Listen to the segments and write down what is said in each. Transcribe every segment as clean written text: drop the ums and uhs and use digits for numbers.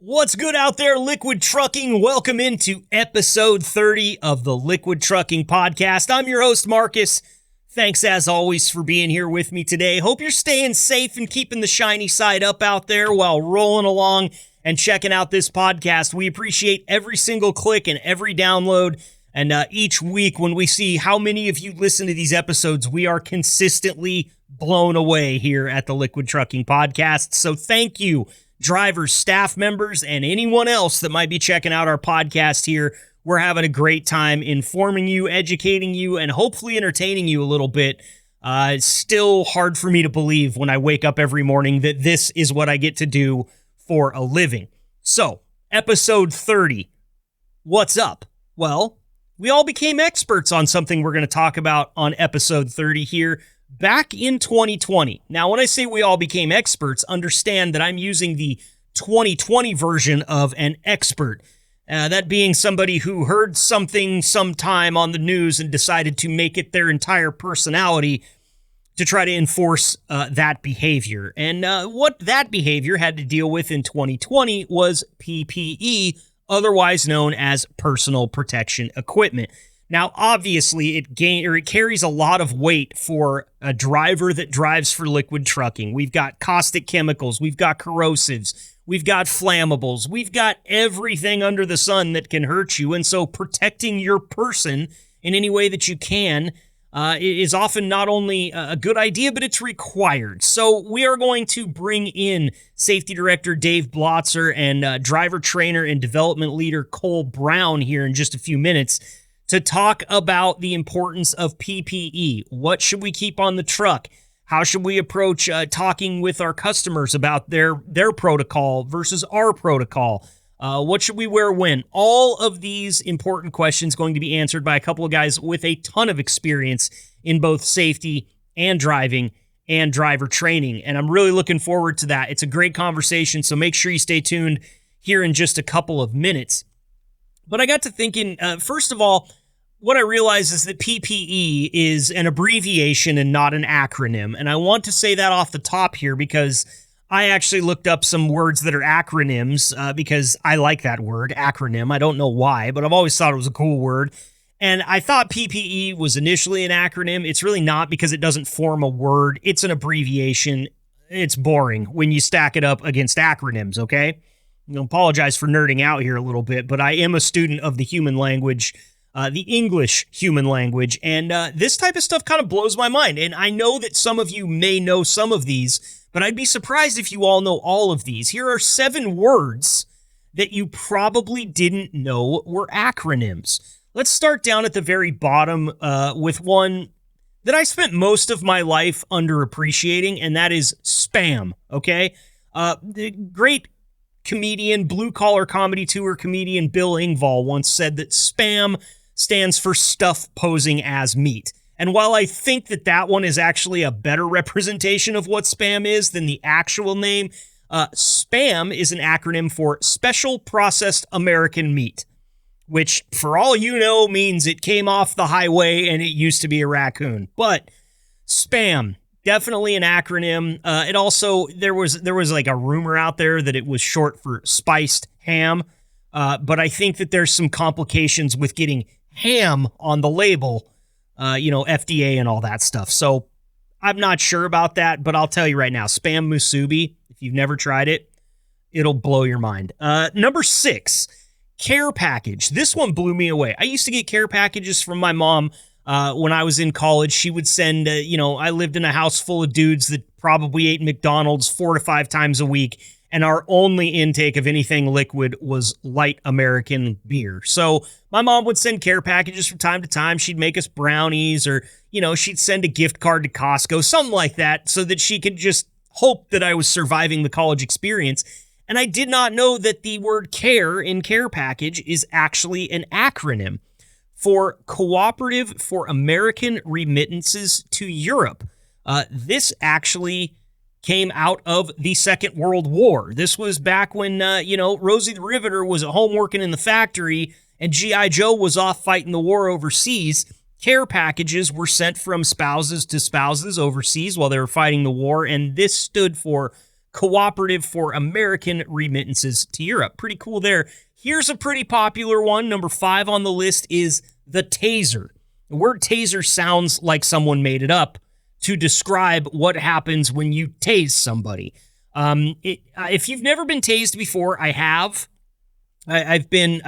What's good out there, Liquid Trucking? Welcome into episode 30 of the Liquid Trucking Podcast. I'm your host, Marcus. Thanks, as always, for being here with me today. Hope you're staying safe and keeping the shiny side up out there while rolling along and checking out this podcast. We appreciate every single click and every download. And each week when we see how many of you listen to these episodes, we are consistently blown away here at the Liquid Trucking Podcast. So thank you, drivers, staff members, and anyone else that might be checking out our podcast here. We're having a great time informing you, educating you, and hopefully entertaining you a little bit. It's still hard for me to believe when I wake up every morning that this is what I get to do for a living. So, episode 30. What's up? Well, we all became experts on something we're going to talk about on episode 30 here back in 2020. Now, when I say we all became experts, understand that I'm using the 2020 version of an expert. That being somebody who heard something sometime on the news and decided to make it their entire personality to try to enforce that behavior. And what that behavior had to deal with in 2020 was PPE, otherwise known as personal protection equipment. Now, obviously, it carries a lot of weight for a driver that drives for Liquid Trucking. We've got caustic chemicals, we've got corrosives, we've got flammables, we've got everything under the sun that can hurt you. And so protecting your person in any way that you can is often not only a good idea, but it's required. So we are going to bring in Safety Director Dave Blotzer and driver trainer and development leader Cole Brown here in just a few minutes to talk about the importance of PPE. What should we keep on the truck? How should we approach talking with our customers about their protocol versus our protocol? What should we wear when? All of these important questions going to be answered by a couple of guys with a ton of experience in both safety and driving and driver training. And I'm really looking forward to that. It's a great conversation, so make sure you stay tuned here in just a couple of minutes. But I got to thinking, first of all, what I realized is that PPE is an abbreviation and not an acronym. And I want to say that off the top here because I actually looked up some words that are acronyms because I like that word, acronym. I don't know why, but I've always thought it was a cool word. And I thought PPE was initially an acronym. It's really not because it doesn't form a word. It's an abbreviation. It's boring when you stack it up against acronyms, okay? I apologize for nerding out here a little bit, but I am a student of the human language, the English human language, and this type of stuff kind of blows my mind. And I know that some of you may know some of these, but I'd be surprised if you all know all of these. Here are 7 words that you probably didn't know were acronyms. Let's start down at the very bottom with one that I spent most of my life underappreciating, and that is spam, okay? The great comedian, blue-collar comedy tour comedian Bill Engvall once said that spam stands for stuff posing as meat. And while I think that that one is actually a better representation of what spam is than the actual name, spam is an acronym for Special Processed American Meat, which, for all you know, means it came off the highway and it used to be a raccoon. But spam, definitely an acronym. It also, there was like a rumor out there that it was short for spiced ham, but I think that there's some complications with getting ham on the label, FDA and all that stuff. So I'm not sure about that, but I'll tell you right now, spam musubi, if you've never tried it, it'll blow your mind. Number 6, care package. This one blew me away. I used to get care packages from my mom when I was in college. She would send, I lived in a house full of dudes that probably ate McDonald's 4 to 5 times a week, and our only intake of anything liquid was light American beer. So my mom would send care packages from time to time. She'd make us brownies, or, she'd send a gift card to Costco, something like that, so that she could just hope that I was surviving the college experience. And I did not know that the word care in care package is actually an acronym for Cooperative for American Remittances to Europe. This actually came out of the Second World War. This was back when, Rosie the Riveter was at home working in the factory and G.I. Joe was off fighting the war overseas. Care packages were sent from spouses to spouses overseas while they were fighting the war, and this stood for cooperative for American remittances to Europe. Pretty cool there. Here's a pretty popular one. Number 5 on the list is the taser. The word taser sounds like someone made it up to describe what happens when you tase somebody. If you've never been tased before, I have. I've been.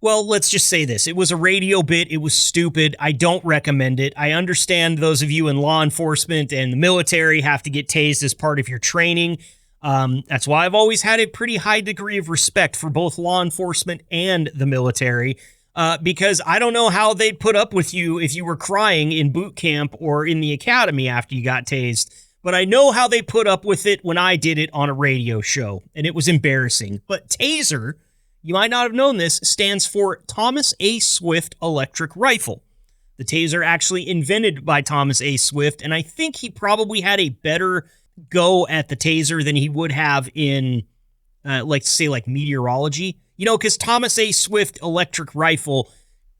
Well, let's just say this. It was a radio bit. It was stupid. I don't recommend it. I understand those of you in law enforcement and the military have to get tased as part of your training. That's why I've always had a pretty high degree of respect for both law enforcement and the military, because I don't know how they'd put up with you if you were crying in boot camp or in the academy after you got tased. But I know how they put up with it when I did it on a radio show, and it was embarrassing. But taser, you might not have known this, stands for Thomas A. Swift Electric Rifle. The taser actually invented by Thomas A. Swift, and I think he probably had a better go at the taser than he would have in, like meteorology. You know, because Thomas A. Swift Electric Rifle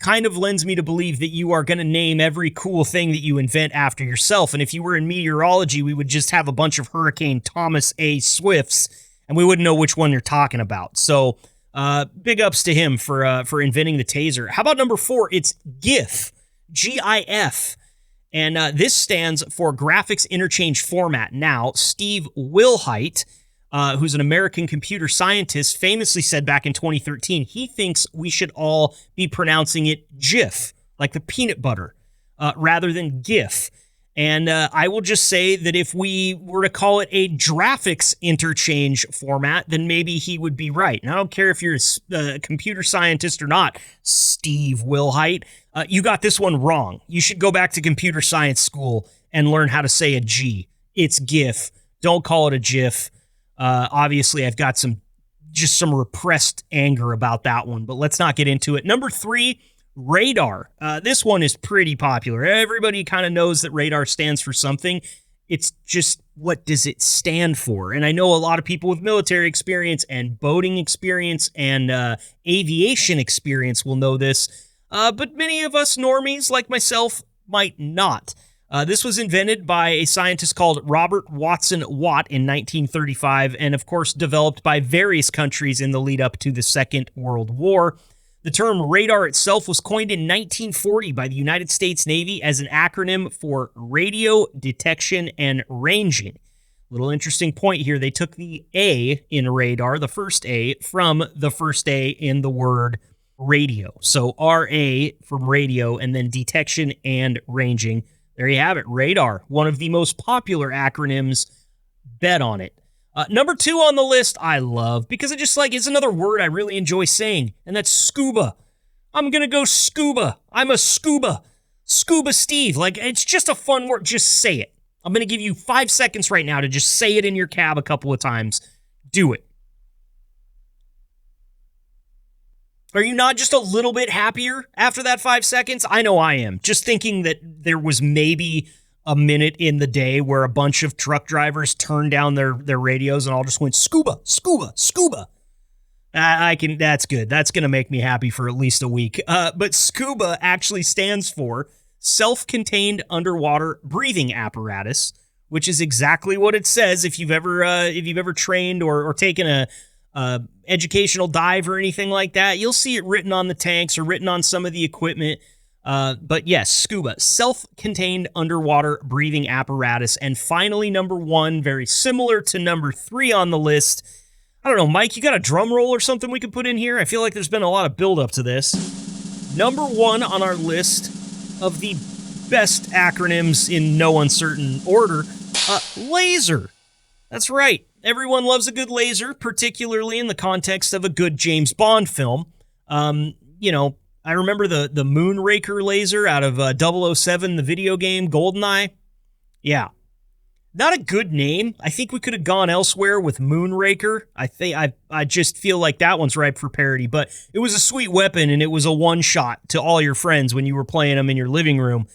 kind of lends me to believe that you are going to name every cool thing that you invent after yourself. And if you were in meteorology, we would just have a bunch of Hurricane Thomas A. Swifts, and we wouldn't know which one you're talking about. So, big ups to him for inventing the taser. How about number 4? It's GIF, GIF. And this stands for Graphics Interchange Format. Now, Steve Wilhite, who's an American computer scientist, famously said back in 2013, he thinks we should all be pronouncing it GIF, like the peanut butter, rather than GIF. And I will just say that if we were to call it a graphics interchange format, then maybe he would be right. And I don't care if you're a computer scientist or not, Steve Wilhite, you got this one wrong. You should go back to computer science school and learn how to say a G. It's GIF. Don't call it a GIF. Obviously, I've got some repressed anger about that one, but let's not get into it. Number 3, radar. This one is pretty popular. Everybody kind of knows that radar stands for something. It's just, what does it stand for? And I know a lot of people with military experience and boating experience and aviation experience will know this, but many of us normies like myself might not. This was invented by a scientist called Robert Watson Watt in 1935, and of course developed by various countries in the lead up to the Second World War. The term radar itself was coined in 1940 by the United States Navy as an acronym for Radio Detection and Ranging. Little interesting point here, they took the A in radar, the first A, from the first A in the word radio. So RA from radio, and then detection and ranging. There you have it, radar, one of the most popular acronyms. Bet on it. Number 2 on the list, I love, because it's another word I really enjoy saying, and that's scuba. I'm going to go scuba. I'm a scuba. Scuba Steve. It's just a fun word. Just say it. I'm going to give you 5 seconds right now to just say it in your cab a couple of times. Do it. Are you not just a little bit happier after that 5 seconds? I know I am. Just thinking that there was maybe a minute in the day where a bunch of truck drivers turned down their radios and all just went scuba, scuba, scuba. That's good. That's going to make me happy for at least a week. But scuba actually stands for Self-Contained Underwater Breathing Apparatus, which is exactly what it says. If you've ever trained or taken a educational dive or anything like that, you'll see it written on the tanks or written on some of the equipment. But yes, scuba, self-contained underwater breathing apparatus. And finally, number 1, very similar to number 3 on the list. I don't know, Mike, you got a drum roll or something we could put in here? I feel like there's been a lot of build-up to this. Number 1 on our list of the best acronyms in no uncertain order, laser. That's right. Everyone loves a good laser, particularly in the context of a good James Bond film. I remember the Moonraker laser out of 007, the video game, GoldenEye. Yeah. Not a good name. I think we could have gone elsewhere with Moonraker. I just feel like that one's ripe for parody, but it was a sweet weapon, and it was a one-shot to all your friends when you were playing them in your living room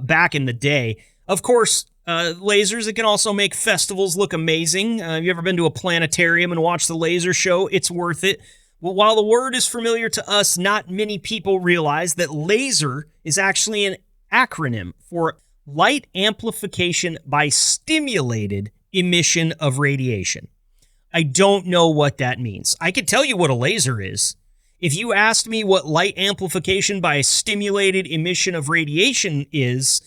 back in the day. Of course, lasers, it can also make festivals look amazing. Have you ever been to a planetarium and watched the laser show? It's worth it. Well, while the word is familiar to us, not many people realize that laser is actually an acronym for Light Amplification by Stimulated emission of radiation. I don't know what that means. I could tell you what a laser is. If you asked me what light amplification by a stimulated emission of radiation is,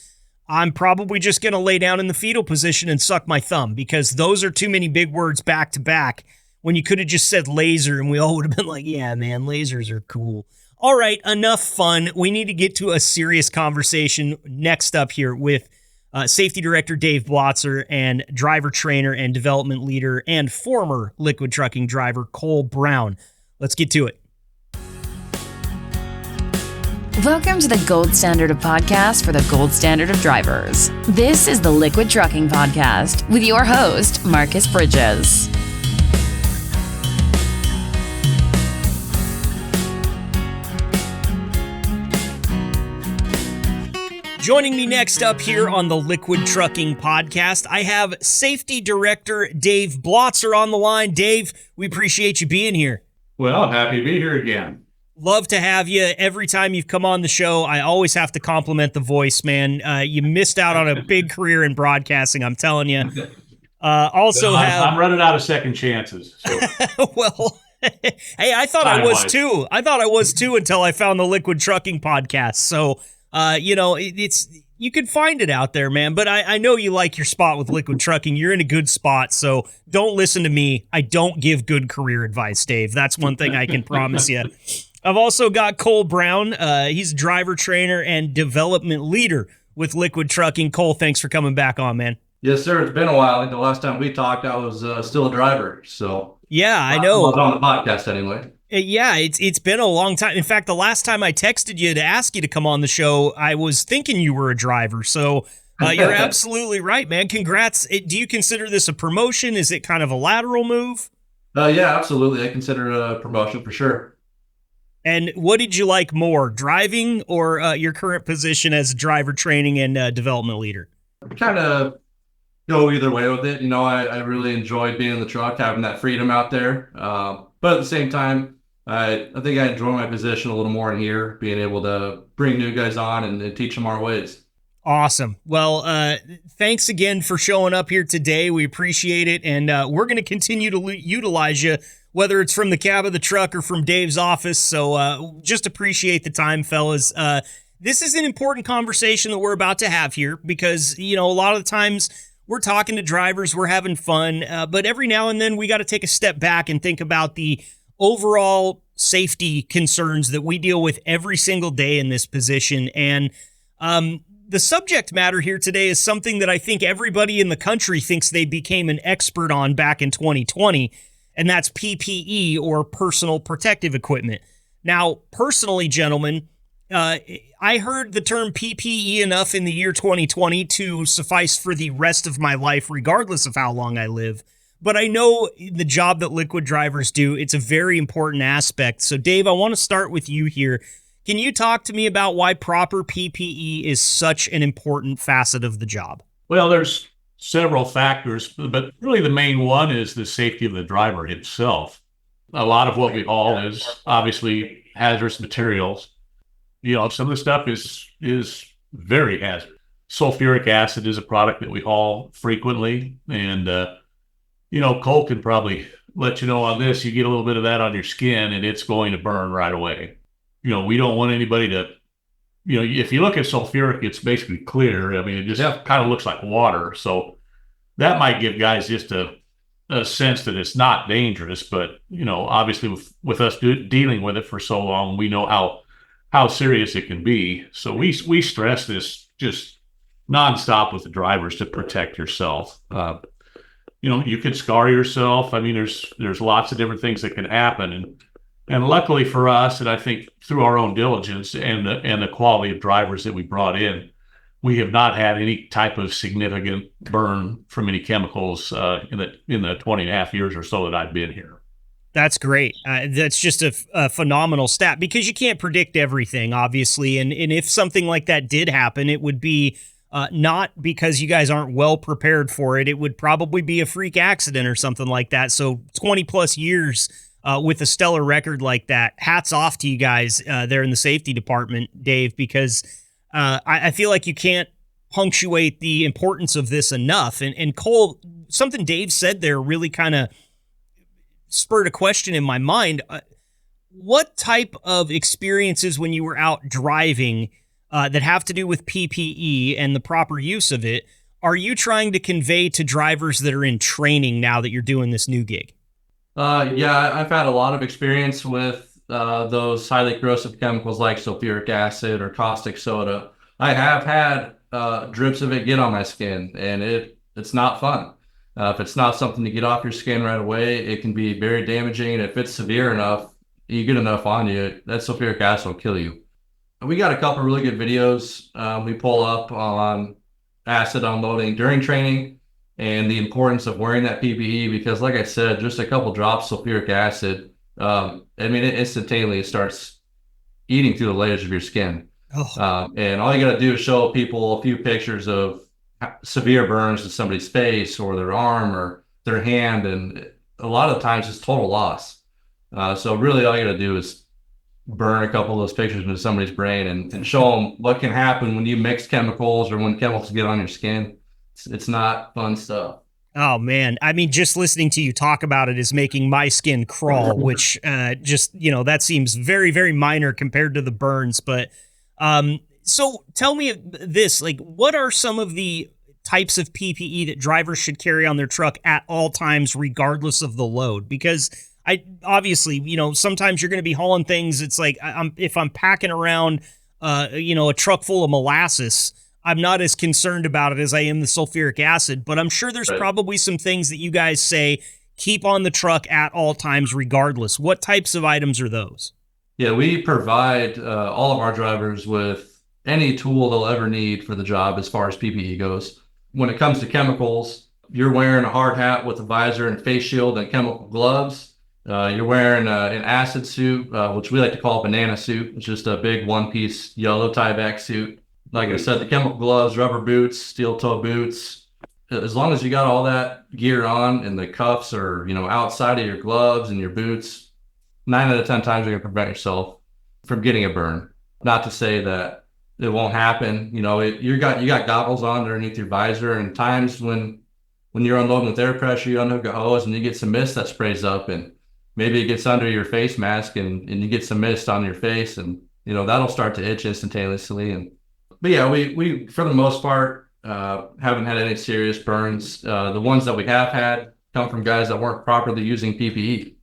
I'm probably just going to lay down in the fetal position and suck my thumb, because those are too many big words back to back when you could have just said laser and we all would have been like, yeah, man, lasers are cool. All right, enough fun. We need to get to a serious conversation next up here with Safety Director Dave Blotzer and driver trainer and development leader and former liquid trucking driver Cole Brown. Let's get to it. Welcome to the gold standard of podcasts for the gold standard of drivers. This is the Liquid Trucking Podcast with your host, Marcus Bridges. Joining me next up here on the Liquid Trucking Podcast, I have Safety Director Dave Blotzer on the line. Dave, we appreciate you being here. Well, happy to be here again. Love to have you. Every time you've come on the show, I always have to compliment the voice, man. You missed out on a big career in broadcasting, I'm telling you. I'm running out of second chances. So. Well, hey, I thought I was too. I thought I was too until I found the Liquid Trucking Podcast. So, it's you can find it out there, man. But I know you like your spot with Liquid Trucking. You're in a good spot, so don't listen to me. I don't give good career advice, Dave. That's one thing I can promise you. I've also got Cole Brown. He's a driver trainer and development leader with Liquid Trucking. Cole, thanks for coming back on, man. Yes, sir. It's been a while. The last time we talked, I was still a driver. So yeah, I know. I was on the podcast anyway. Yeah, it's been a long time. In fact, the last time I texted you to ask you to come on the show, I was thinking you were a driver. So you're absolutely right, man. Congrats. Do you consider this a promotion? Is it kind of a lateral move? Yeah, absolutely. I consider it a promotion for sure. And what did you like more, driving or your current position as driver training and development leader? Kind of go either way with it. I really enjoyed being in the truck, having that freedom out there. But at the same time, I think I enjoy my position a little more in here, being able to bring new guys on and teach them our ways. Awesome. Well, thanks again for showing up here today. We appreciate it. And we're going to continue to utilize you, whether it's from the cab of the truck or from Dave's office. So just appreciate the time, fellas. This is an important conversation that we're about to have here because, a lot of the times we're talking to drivers, we're having fun, but every now and then we got to take a step back and think about the overall safety concerns that we deal with every single day in this position. And the subject matter here today is something that I think everybody in the country thinks they became an expert on back in 2020, and that's PPE, or personal protective equipment. Now, personally, gentlemen, I heard the term PPE enough in the year 2020 to suffice for the rest of my life, regardless of how long I live. But I know the job that liquid drivers do, it's a very important aspect. So, Dave, I want to start with you here. Can you talk to me about why proper PPE is such an important facet of the job? Well, there's several factors, but really the main one is the safety of the driver himself. A lot of what we haul is obviously hazardous materials. Some of the stuff is very hazardous. Sulfuric acid is a product that we haul frequently, and Cole can probably let you know on this. You get a little bit of that on your skin, and it's going to burn right away. We don't want anybody to, if you look at sulfuric, it's basically clear. I mean, it just kind of looks like water. So that might give guys just a sense that it's not dangerous. But, obviously with us dealing with it for so long, we know how serious it can be. So we stress this just nonstop with the drivers to protect yourself. You could scar yourself. I mean, there's lots of different things that can happen. And luckily for us, and I think through our own diligence and the quality of drivers that we brought in, we have not had any type of significant burn from any chemicals in the 20 and a half years or so that I've been here. That's great. That's just a phenomenal stat, because you can't predict everything, obviously. And if something like that did happen, it would be not because you guys aren't well prepared for it. It would probably be a freak accident or something like that. So 20 plus years with a stellar record like that. Hats off to you guys there in the safety department, Dave, because I feel like you can't punctuate the importance of this enough. And Cole, something Dave said there really kind of spurred a question in my mind. What type of experiences when you were out driving that have to do with PPE and the proper use of it are you trying to convey to drivers that are in training now that you're doing this new gig? Yeah, I've had a lot of experience with those highly corrosive chemicals like sulfuric acid or caustic soda. I have had drips of it get on my skin, and it's not fun. If it's not something to get off your skin right away, it can be very damaging. And if it's severe enough, you get enough on you, that sulfuric acid will kill you. We got a couple of really good videos we pull up on acid unloading during training and the importance of wearing that PPE because, like I said, just a couple drops of sulfuric acid, it instantaneously starts eating through the layers of your skin. And all you got to do is show people a few pictures of severe burns to somebody's face or their arm or their hand, and a lot of times it's total loss. So really all you got to do is burn a couple of those pictures into somebody's brain and show them what can happen when you mix chemicals or when chemicals get on your skin. It's not fun stuff. Oh man. I mean, just listening to you talk about it is making my skin crawl, which that seems very, very minor compared to the burns. But so tell me this, like, what are some of the types of PPE that drivers should carry on their truck at all times, regardless of the load? Because obviously, sometimes you're going to be hauling things. It's like if I'm packing around, a truck full of molasses, I'm not as concerned about it as I am the sulfuric acid. But I'm sure there's probably some things that you guys say keep on the truck at all times, regardless. What types of items are those? Yeah, we provide all of our drivers with any tool they'll ever need for the job as far as PPE goes. When it comes to chemicals, you're wearing a hard hat with a visor and face shield and chemical gloves. You're wearing an acid suit, which we like to call a banana suit. It's just a big one-piece yellow tie-back suit. Like I said, the chemical gloves, rubber boots, steel-toe boots. As long as you got all that gear on and the cuffs are, outside of your gloves and your boots, 9 out of 10 times you're going to prevent yourself from getting a burn. Not to say that it won't happen. You got goggles on underneath your visor, and times when you're unloading with air pressure, you unhook a hose and you get some mist that sprays up, and maybe it gets under your face mask and you get some mist on your face, and that'll start to itch instantaneously. But yeah, we for the most part haven't had any serious burns. The ones that we have had come from guys that weren't properly using PPE.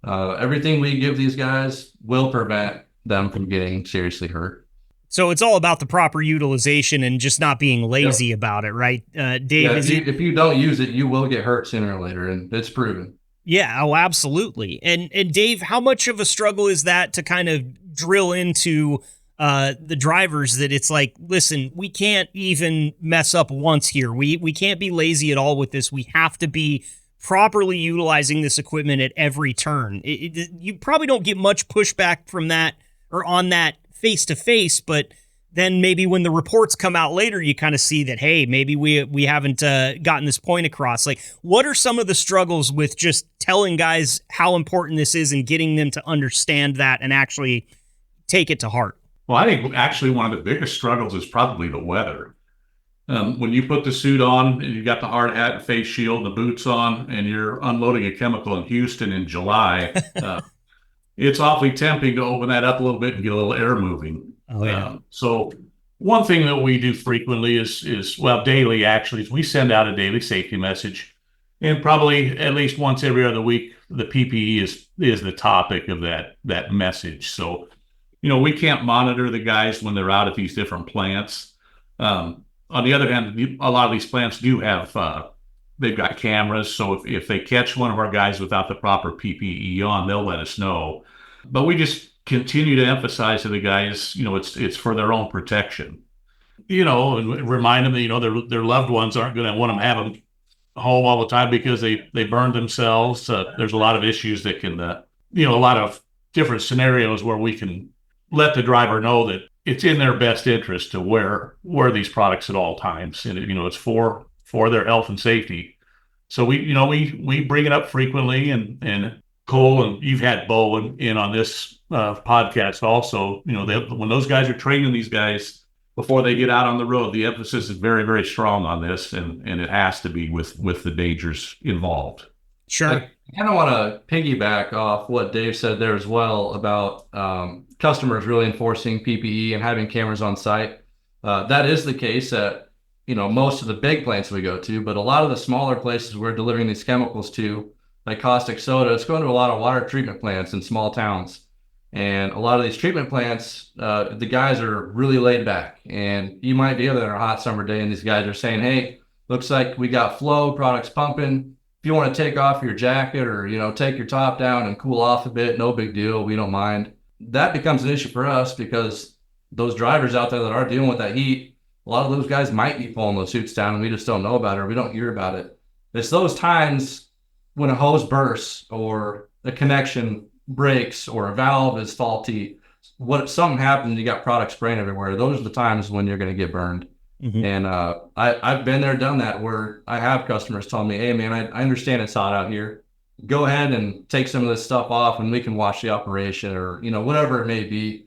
Everything we give these guys will prevent them from getting seriously hurt. So it's all about the proper utilization and just not being lazy about it, right? Dave, if you don't use it, you will get hurt sooner or later, and it's proven. Yeah, oh, absolutely. And Dave, how much of a struggle is that to kind of drill into the drivers that it's like, listen, we can't even mess up once here. We can't be lazy at all with this. We have to be properly utilizing this equipment at every turn. You probably don't get much pushback from that or on that face to face, but then maybe when the reports come out later, you kind of see that, hey, maybe we haven't gotten this point across. Like, what are some of the struggles with just telling guys how important this is and getting them to understand that and actually take it to heart? Well, I think actually one of the biggest struggles is probably the weather. When you put the suit on and you got the hard hat and face shield and the boots on and you're unloading a chemical in Houston in July, it's awfully tempting to open that up a little bit and get a little air moving. Oh, yeah. So one thing that we do frequently is daily actually, is we send out a daily safety message, and probably at least once every other week, the PPE is the topic of that message. So, we can't monitor the guys when they're out at these different plants. On the other hand, a lot of these plants do have, they've got cameras. So if they catch one of our guys without the proper PPE on, they'll let us know. But we just continue to emphasize to the guys, it's for their own protection, and remind them that, their loved ones aren't going to want them to have them home all the time because they burned themselves. There's a lot of issues that can, a lot of different scenarios where we can let the driver know that it's in their best interest to wear these products at all times. And, it's for their health and safety. So we bring it up frequently, and Cole, and you've had Bo in on this podcast also, when those guys are training these guys, before they get out on the road. The emphasis is very, very strong on this, and it has to be with the dangers involved. Sure. I kind of want to piggyback off what Dave said there as well about customers really enforcing PPE and having cameras on site. That is the case at most of the big plants we go to, but a lot of the smaller places we're delivering these chemicals to, like caustic soda, it's going to a lot of water treatment plants in small towns. And a lot of these treatment plants, the guys are really laid back. And you might be there on a hot summer day and these guys are saying, hey, looks like we got flow, products pumping. If you want to take off your jacket or, take your top down and cool off a bit, no big deal. We don't mind. That becomes an issue for us because those drivers out there that are dealing with that heat, a lot of those guys might be pulling those suits down and we just don't know about it or we don't hear about it. It's those times when a hose bursts or a connection breaks or a valve is faulty, something happens, you got product spraying everywhere. Those are the times when you're going to get burned. Mm-hmm. And I've been there, done that, where I have customers telling me, hey man, I understand it's hot out here. Go ahead and take some of this stuff off and we can watch the operation or, whatever it may be.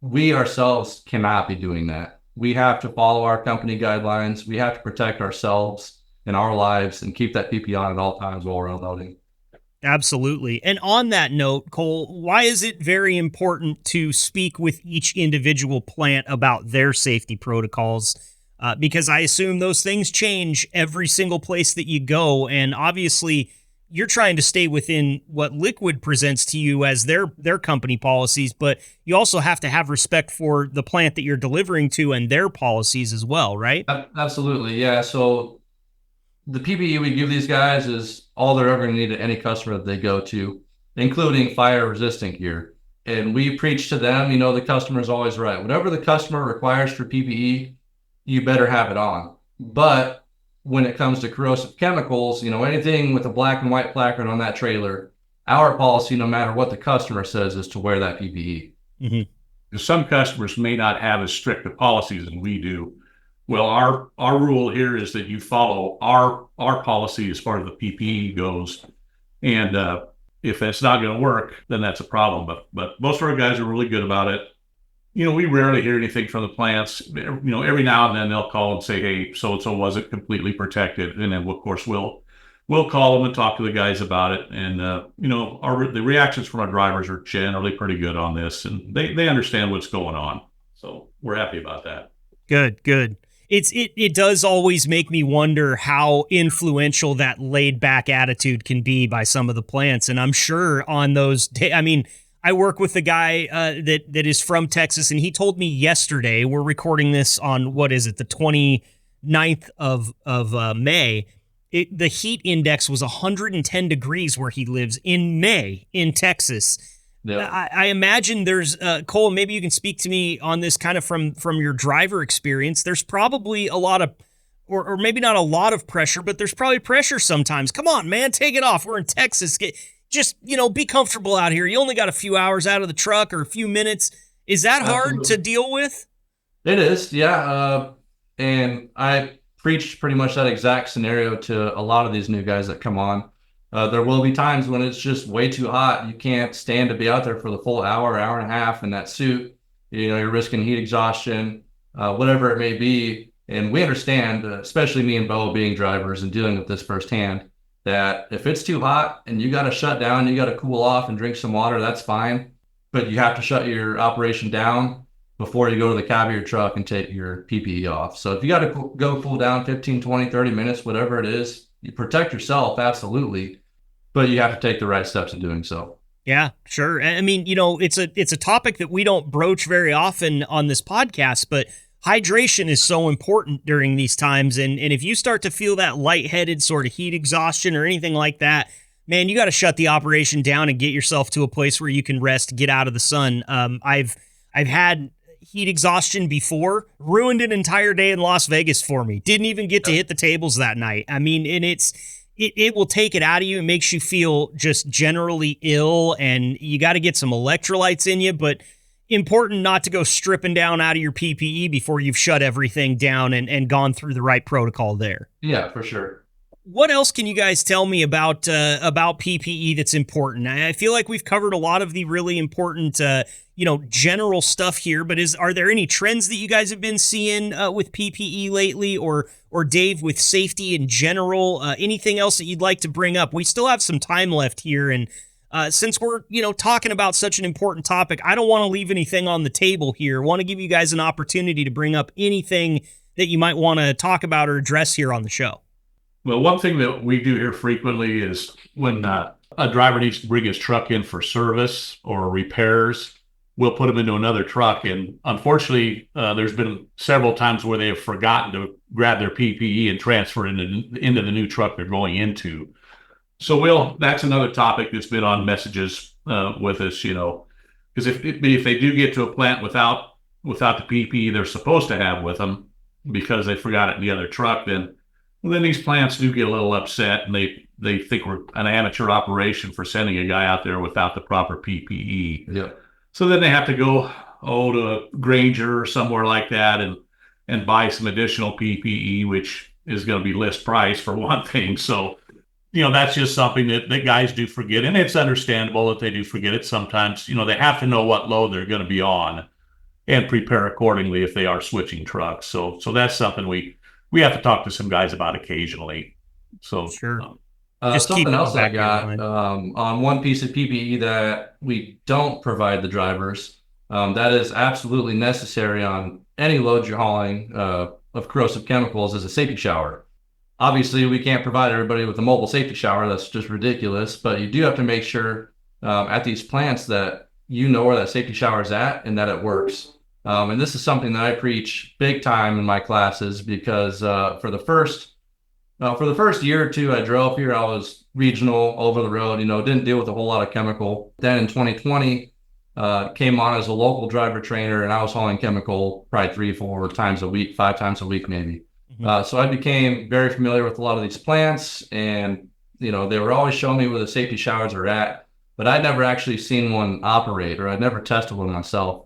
We ourselves cannot be doing that. We have to follow our company guidelines. We have to protect ourselves and our lives and keep that PPE on at all times while we're unloading. Absolutely. And on that note, Cole, why is it very important to speak with each individual plant about their safety protocols? Because I assume those things change every single place that you go. And obviously, you're trying to stay within what Liquid presents to you as their company policies, but you also have to have respect for the plant that you're delivering to and their policies as well, right? Absolutely. Yeah. So the PPE we give these guys is all they're ever going to need at any customer that they go to, including fire-resistant gear. And we preach to them, the customer's always right. Whatever the customer requires for PPE, you better have it on. But when it comes to corrosive chemicals, anything with a black and white placard on that trailer, our policy, no matter what the customer says, is to wear that PPE. Mm-hmm. Some customers may not have as strict a policies as we do. Well, our rule here is that you follow our policy as far as the PPE goes, and if that's not going to work, then that's a problem. But most of our guys are really good about it. We rarely hear anything from the plants. Every now and then they'll call and say, "Hey, so and so wasn't completely protected," and then of course we'll call them and talk to the guys about it. And the reactions from our drivers are generally pretty good on this, and they understand what's going on. So we're happy about that. Good. It does always make me wonder how influential that laid back attitude can be by some of the plants. And I'm sure on those days, I work with a guy that is from Texas, and he told me yesterday, we're recording this on, what is it, the 29th of May, the heat index was 110 degrees where he lives in May in Texas. Yeah. I imagine there's, Cole, maybe you can speak to me on this kind of from your driver experience. There's probably a lot of, or maybe not a lot of pressure, but there's probably pressure sometimes. Come on, man, take it off. We're in Texas. Be comfortable out here. You only got a few hours out of the truck or a few minutes. Is that hard to deal with? It is, yeah. And I preach pretty much that exact scenario to a lot of these new guys that come on. There will be times when it's just way too hot. You can't stand to be out there for the full hour and a half in that suit. You're risking heat exhaustion, whatever it may be. And we understand, especially me and Bo being drivers and dealing with this firsthand, that if it's too hot and you got to shut down, you got to cool off and drink some water, that's fine. But you have to shut your operation down before you go to the cab of your truck and take your PPE off. So if you got to go cool down 15, 20, 30 minutes, whatever it is, you protect yourself, absolutely, but you have to take the right steps in doing so. Yeah, sure. It's a topic that we don't broach very often on this podcast, but hydration is so important during these times. And if you start to feel that lightheaded sort of heat exhaustion or anything like that, man, you got to shut the operation down and get yourself to a place where you can rest, get out of the sun. I've had heat exhaustion before, ruined an entire day in Las Vegas for me. Didn't even get to hit the tables that night. And it will take it out of you. It makes you feel just generally ill, and you got to get some electrolytes in you, but important not to go stripping down out of your PPE before you've shut everything down and gone through the right protocol there. Yeah, for sure. What else can you guys tell me about PPE that's important? I feel like we've covered a lot of the really important, general stuff here. But are there any trends that you guys have been seeing with PPE lately, or Dave, with safety in general? Anything else that you'd like to bring up? We still have some time left here, and since we're talking about such an important topic, I don't want to leave anything on the table here. I want to give you guys an opportunity to bring up anything that you might want to talk about or address here on the show. Well, one thing that we do here frequently is when a driver needs to bring his truck in for service or repairs, we'll put them into another truck. And unfortunately, there's been several times where they have forgotten to grab their PPE and transfer it into the new truck they're going into. So that's another topic that's been on messages with us, because if they do get to a plant without the PPE they're supposed to have with them because they forgot it in the other truck, then these plants do get a little upset, and they think we're an amateur operation for sending a guy out there without the proper PPE. Yeah. So then they have to go to a Granger or somewhere like that and buy some additional PPE, which is going to be list price for one thing. So, that's just something that guys do forget, and it's understandable that they do forget it sometimes. They have to know what load they're going to be on and prepare accordingly if they are switching trucks. So that's something we have to talk to some guys about occasionally. So sure. Just something else I got on one piece of PPE that we don't provide the drivers, that is absolutely necessary on any load you're hauling of corrosive chemicals, is a safety shower. Obviously, we can't provide everybody with a mobile safety shower. That's just ridiculous. But you do have to make sure at these plants that you know where that safety shower is at and that it works. And this is something that I preach big time in my classes, because for the first year or two I drove here, I was regional, over the road, didn't deal with a whole lot of chemical. Then in 2020, came on as a local driver trainer, and I was hauling chemical probably 3-4 times a week, 5 times a week maybe. So I became very familiar with a lot of these plants, and they were always showing me where the safety showers are at, but I'd never actually seen one operate, or I'd never tested one myself.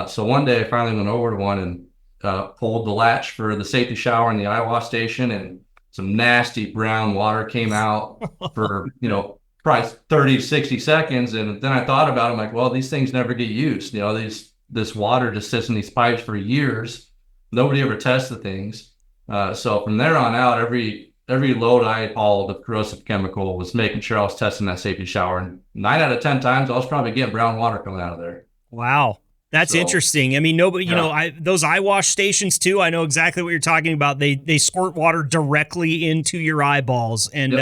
So one day I finally went over to one and pulled the latch for the safety shower in the eye wash station, and some nasty brown water came out for, probably 30 to 60 seconds. And then I thought about it, I'm like, well, these things never get used. This water just sits in these pipes for years. Nobody ever tests the things. So from there on out, every load I hauled of corrosive chemical was making sure I was testing that safety shower. And 9 out of 10 times, I was probably getting brown water coming out of there. Wow. That's interesting. I mean, nobody, those eye wash stations too, I know exactly what you're talking about. They squirt water directly into your eyeballs, and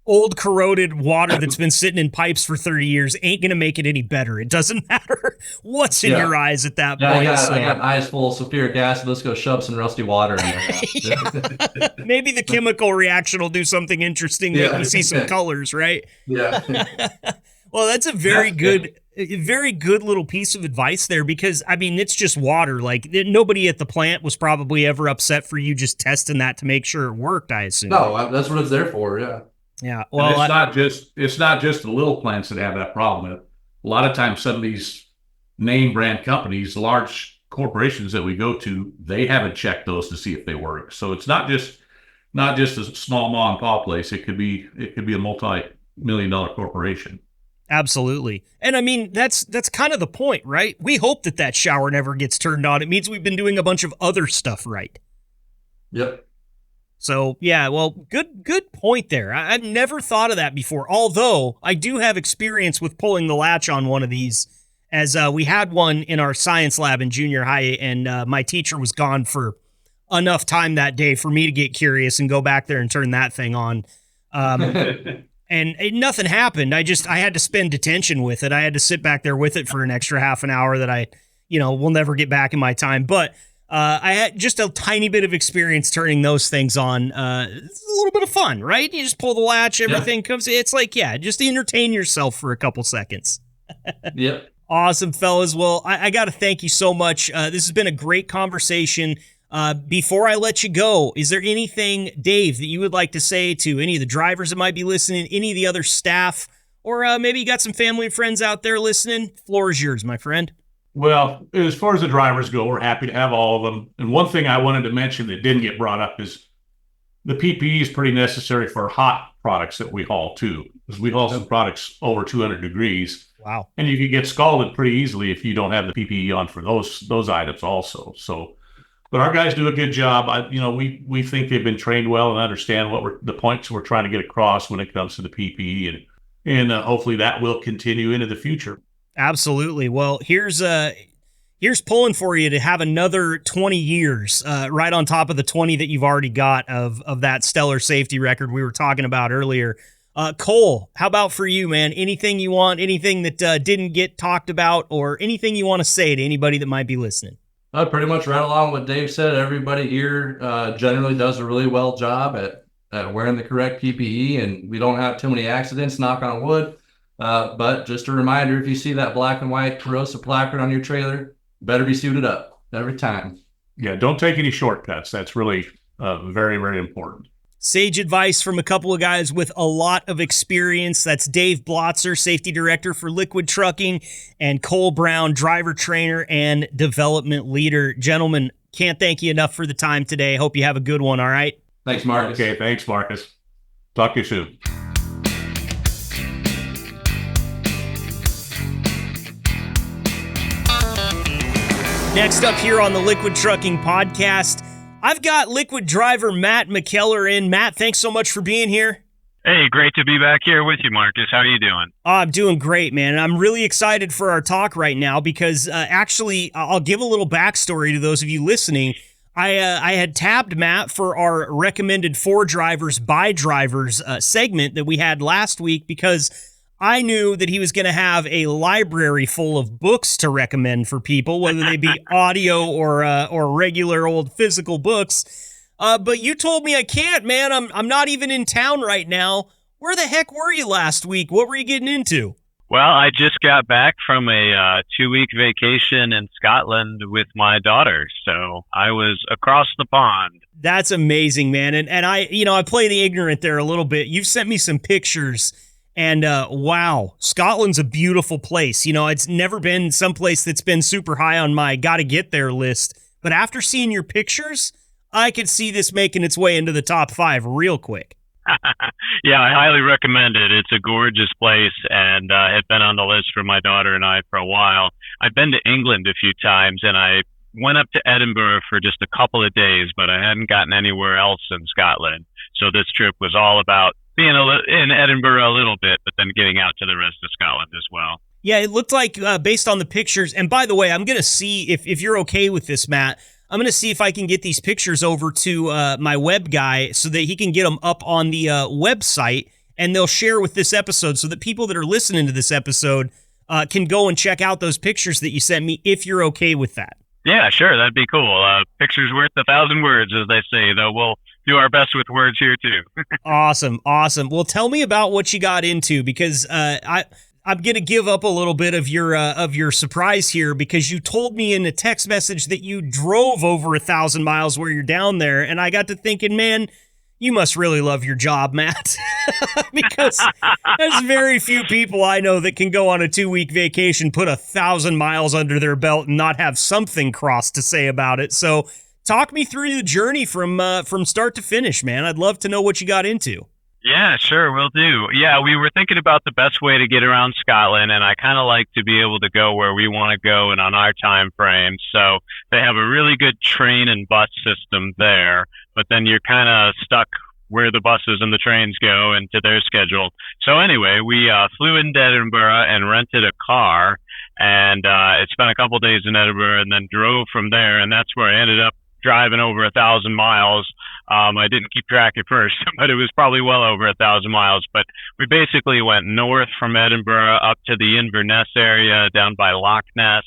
old corroded water that's been sitting in pipes for 30 years ain't going to make it any better. It doesn't matter what's in your eyes at that point. I got eyes full of sulfuric acid. Let's go shove some rusty water in there. Maybe the chemical reaction will do something interesting. Maybe you see some colors, right? Yeah. Well, that's a very good little piece of advice there, because, I mean, it's just water. Like, nobody at the plant was probably ever upset for you just testing that to make sure it worked, I assume. No, that's what it's there for, yeah. Yeah, well, and it's not just the little plants that have that problem. A lot of times, some of these name brand companies, large corporations that we go to, they haven't checked those to see if they work. So it's not just a small mom and pop place. It could be a multi-million-dollar corporation. Absolutely. And I mean, that's kind of the point, right? We hope that shower never gets turned on. It means we've been doing a bunch of other stuff right. Yep. So, yeah, well, good point there. I've never thought of that before, although I do have experience with pulling the latch on one of these, as we had one in our science lab in junior high, and my teacher was gone for enough time that day for me to get curious and go back there and turn that thing on. And nothing happened. I had to spend detention with it. I had to sit back there with it for an extra half an hour that I will never get back in my time. But I had just a tiny bit of experience turning those things on. It's a little bit of fun, right? You just pull the latch, everything comes. It's like, just entertain yourself for a couple seconds. Yep. Awesome, fellas. Well, I got to thank you so much. This has been a great conversation. Before I let you go, is there anything, Dave, that you would like to say to any of the drivers that might be listening, any of the other staff, or maybe you got some family and friends out there listening? Floor is yours, my friend. Well, as far as the drivers go, we're happy to have all of them. And one thing I wanted to mention that didn't get brought up is the PPE is pretty necessary for hot products that we haul too, because we haul some products over 200 degrees. Wow. And you can get scalded pretty easily if you don't have the PPE on for those items also. So, but our guys do a good job. We think they've been trained well and understand the points we're trying to get across when it comes to the PPE, and hopefully that will continue into the future. Absolutely. Well, here's pulling for you to have another 20 years right on top of the 20 that you've already got of that stellar safety record we were talking about earlier. Cole, how about for you, man? Anything you want, anything that didn't get talked about, or anything you want to say to anybody that might be listening? Pretty much right along with what Dave said. Everybody here generally does a really well job at wearing the correct PPE, and we don't have too many accidents, knock on wood. But just a reminder, if you see that black and white corrosive placard on your trailer, better be suited up every time. Yeah, don't take any shortcuts. That's really very, very important. Sage advice from a couple of guys with a lot of experience. That's Dave Blotzer, Safety Director for Liquid Trucking, and Cole Brown, Driver Trainer and Development Leader. Gentlemen, can't thank you enough for the time today. Hope you have a good one, all right? Thanks, Marcus. Okay, thanks, Marcus. Talk to you soon. Next up here on the Liquid Trucking Podcast, I've got Liquid driver Matt MacKellar in. Matt, thanks so much for being here. Hey, great to be back here with you, Marcus. How are you doing? I'm doing great, man. And I'm really excited for our talk right now because actually, I'll give a little backstory to those of you listening. I had tabbed Matt for our recommended for drivers by drivers segment that we had last week because I knew that he was going to have a library full of books to recommend for people, whether they be audio or regular old physical books. But you told me I can't, man. I'm not even in town right now. Where the heck were you last week? What were you getting into? Well, I just got back from a 2-week vacation in Scotland with my daughter, so I was across the pond. That's amazing, man. And I play the ignorant there a little bit. You've sent me some pictures. And wow, Scotland's a beautiful place. It's never been someplace that's been super high on my gotta get there list. But after seeing your pictures, I could see this making its way into the top 5 real quick. Yeah, I highly recommend it. It's a gorgeous place and had been on the list for my daughter and I for a while. I've been to England a few times and I went up to Edinburgh for just a couple of days, but I hadn't gotten anywhere else in Scotland. So this trip was all about being in Edinburgh a little bit, but then getting out to the rest of Scotland as well. Yeah, it looked like based on the pictures, and by the way, I'm going to see if you're okay with this, Matt, I'm going to see if I can get these pictures over to my web guy so that he can get them up on the website, and they'll share with this episode so that people that are listening to this episode can go and check out those pictures that you sent me if you're okay with that. Yeah, sure, that'd be cool. Pictures worth 1,000 words, as they say, though we'll do our best with words here too. Awesome. Well, tell me about what you got into because I'm going to give up a little bit of your surprise here because you told me in a text message that you drove over 1,000 miles where you're down there, and I got to thinking, man, you must really love your job, Matt, because there's very few people I know that can go on a 2-week vacation, put 1,000 miles under their belt, and not have something cross to say about it. So talk me through the journey from start to finish, man. I'd love to know what you got into. Yeah, sure, will do. Yeah, we were thinking about the best way to get around Scotland, and I kind of like to be able to go where we want to go and on our time frame. So they have a really good train and bus system there, but then you're kind of stuck where the buses and the trains go and to their schedule. So anyway, we flew into Edinburgh and rented a car, and it spent a couple days in Edinburgh and then drove from there, and that's where I ended up driving over 1,000 miles. I didn't keep track at first, but it was probably well over 1,000 miles. But we basically went north from Edinburgh up to the Inverness area, down by Loch Ness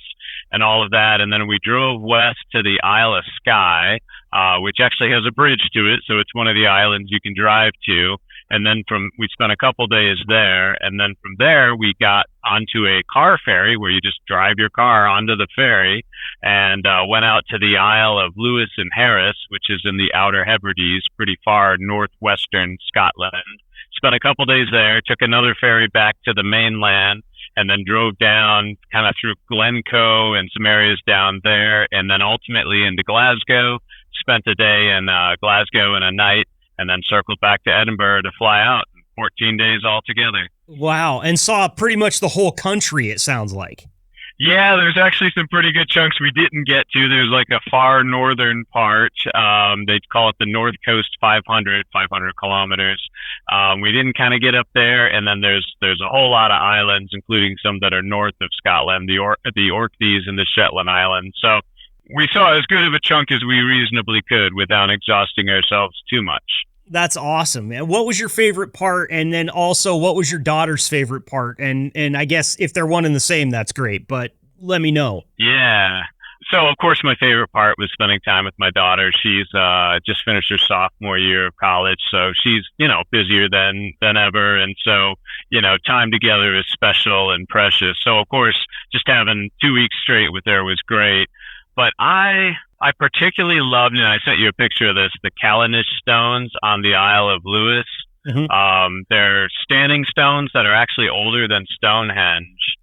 and all of that. And then we drove west to the Isle of Skye, which actually has a bridge to it. So it's one of the islands you can drive to. And then we spent a couple days there. And then from there, we got onto a car ferry where you just drive your car onto the ferry and went out to the Isle of Lewis and Harris, which is in the Outer Hebrides, pretty far northwestern Scotland. Spent a couple days there, took another ferry back to the mainland, and then drove down kind of through Glencoe and some areas down there, and then ultimately into Glasgow. Spent a day in Glasgow and a night, and then circled back to Edinburgh to fly out. 14 days altogether. Wow. And saw pretty much the whole country, it sounds like. Yeah, there's actually some pretty good chunks we didn't get to. There's like a far northern part. They call it the North Coast 500 kilometers. We didn't kind of get up there. And then there's a whole lot of islands, including some that are north of Scotland, the Orkneys and the Shetland Islands. So we saw as good of a chunk as we reasonably could without exhausting ourselves too much. That's awesome, man. What was your favorite part? And then also, what was your daughter's favorite part? And I guess if they're one and the same, that's great, but let me know. Yeah. So, of course, my favorite part was spending time with my daughter. She's just finished her sophomore year of college, so she's, busier than ever. And so, time together is special and precious. So, of course, just having 2 weeks straight with her was great. But I particularly loved, and I sent you a picture of this, the Callanish stones on the Isle of Lewis. Mm-hmm. They're standing stones that are actually older than Stonehenge,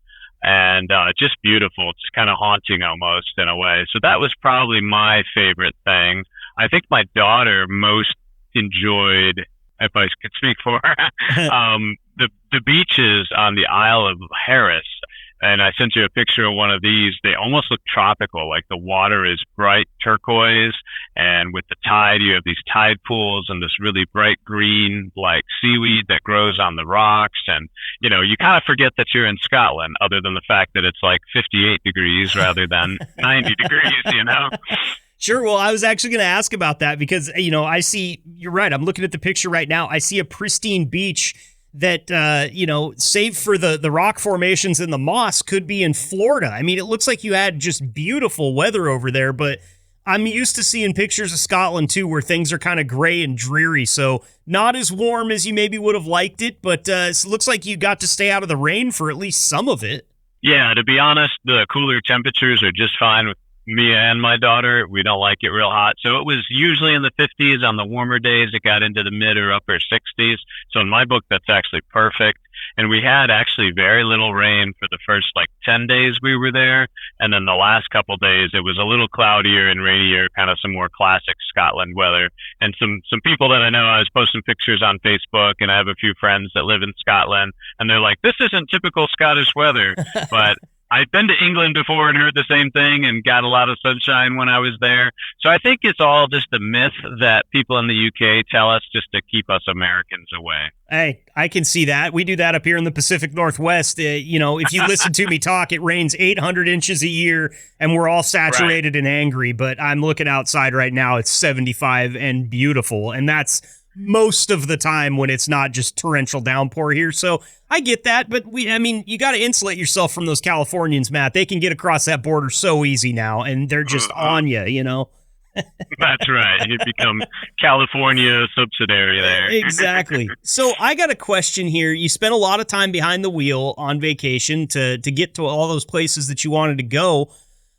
and just beautiful. It's kind of haunting almost in a way. So that was probably my favorite thing. I think my daughter most enjoyed, if I could speak for her, the beaches on the Isle of Harris. And I sent you a picture of one of these. They almost look tropical, like the water is bright turquoise, and with the tide, you have these tide pools and this really bright green, like seaweed that grows on the rocks. And, you kind of forget that you're in Scotland, other than the fact that it's like 58 degrees rather than 90 degrees, Sure. Well, I was actually going to ask about that because, I see, you're right. I'm looking at the picture right now. I see a pristine beach that, save for the rock formations and the moss, could be in Florida. I mean, it looks like you had just beautiful weather over there, but I'm used to seeing pictures of Scotland too, where things are kind of gray and dreary. So not as warm as you maybe would have liked it, but it looks like you got to stay out of the rain for at least some of it. Yeah, to be honest, the cooler temperatures are just fine with me and my daughter. We don't like it real hot. So it was usually in the 50s. On the warmer days, it got into the mid or upper 60s. So in my book, that's actually perfect. And we had actually very little rain for the first 10 days we were there. And then the last couple days, it was a little cloudier and rainier, kind of some more classic Scotland weather. And some people that I know, I was posting pictures on Facebook, and I have a few friends that live in Scotland, and they're like, this isn't typical Scottish weather. But I'd been to England before and heard the same thing and got a lot of sunshine when I was there. So I think it's all just a myth that people in the UK tell us just to keep us Americans away. Hey, I can see that. We do that up here in the Pacific Northwest. If you listen to me talk, it rains 800 inches a year and we're all saturated and angry. But I'm looking outside right now. It's 75 and beautiful. And that's most of the time when it's not just torrential downpour here. So I get that, but you got to insulate yourself from those Californians, Matt. They can get across that border so easy now, and they're just on you, That's right. You become California subsidiary there. Exactly. So I got a question here. You spent a lot of time behind the wheel on vacation to get to all those places that you wanted to go.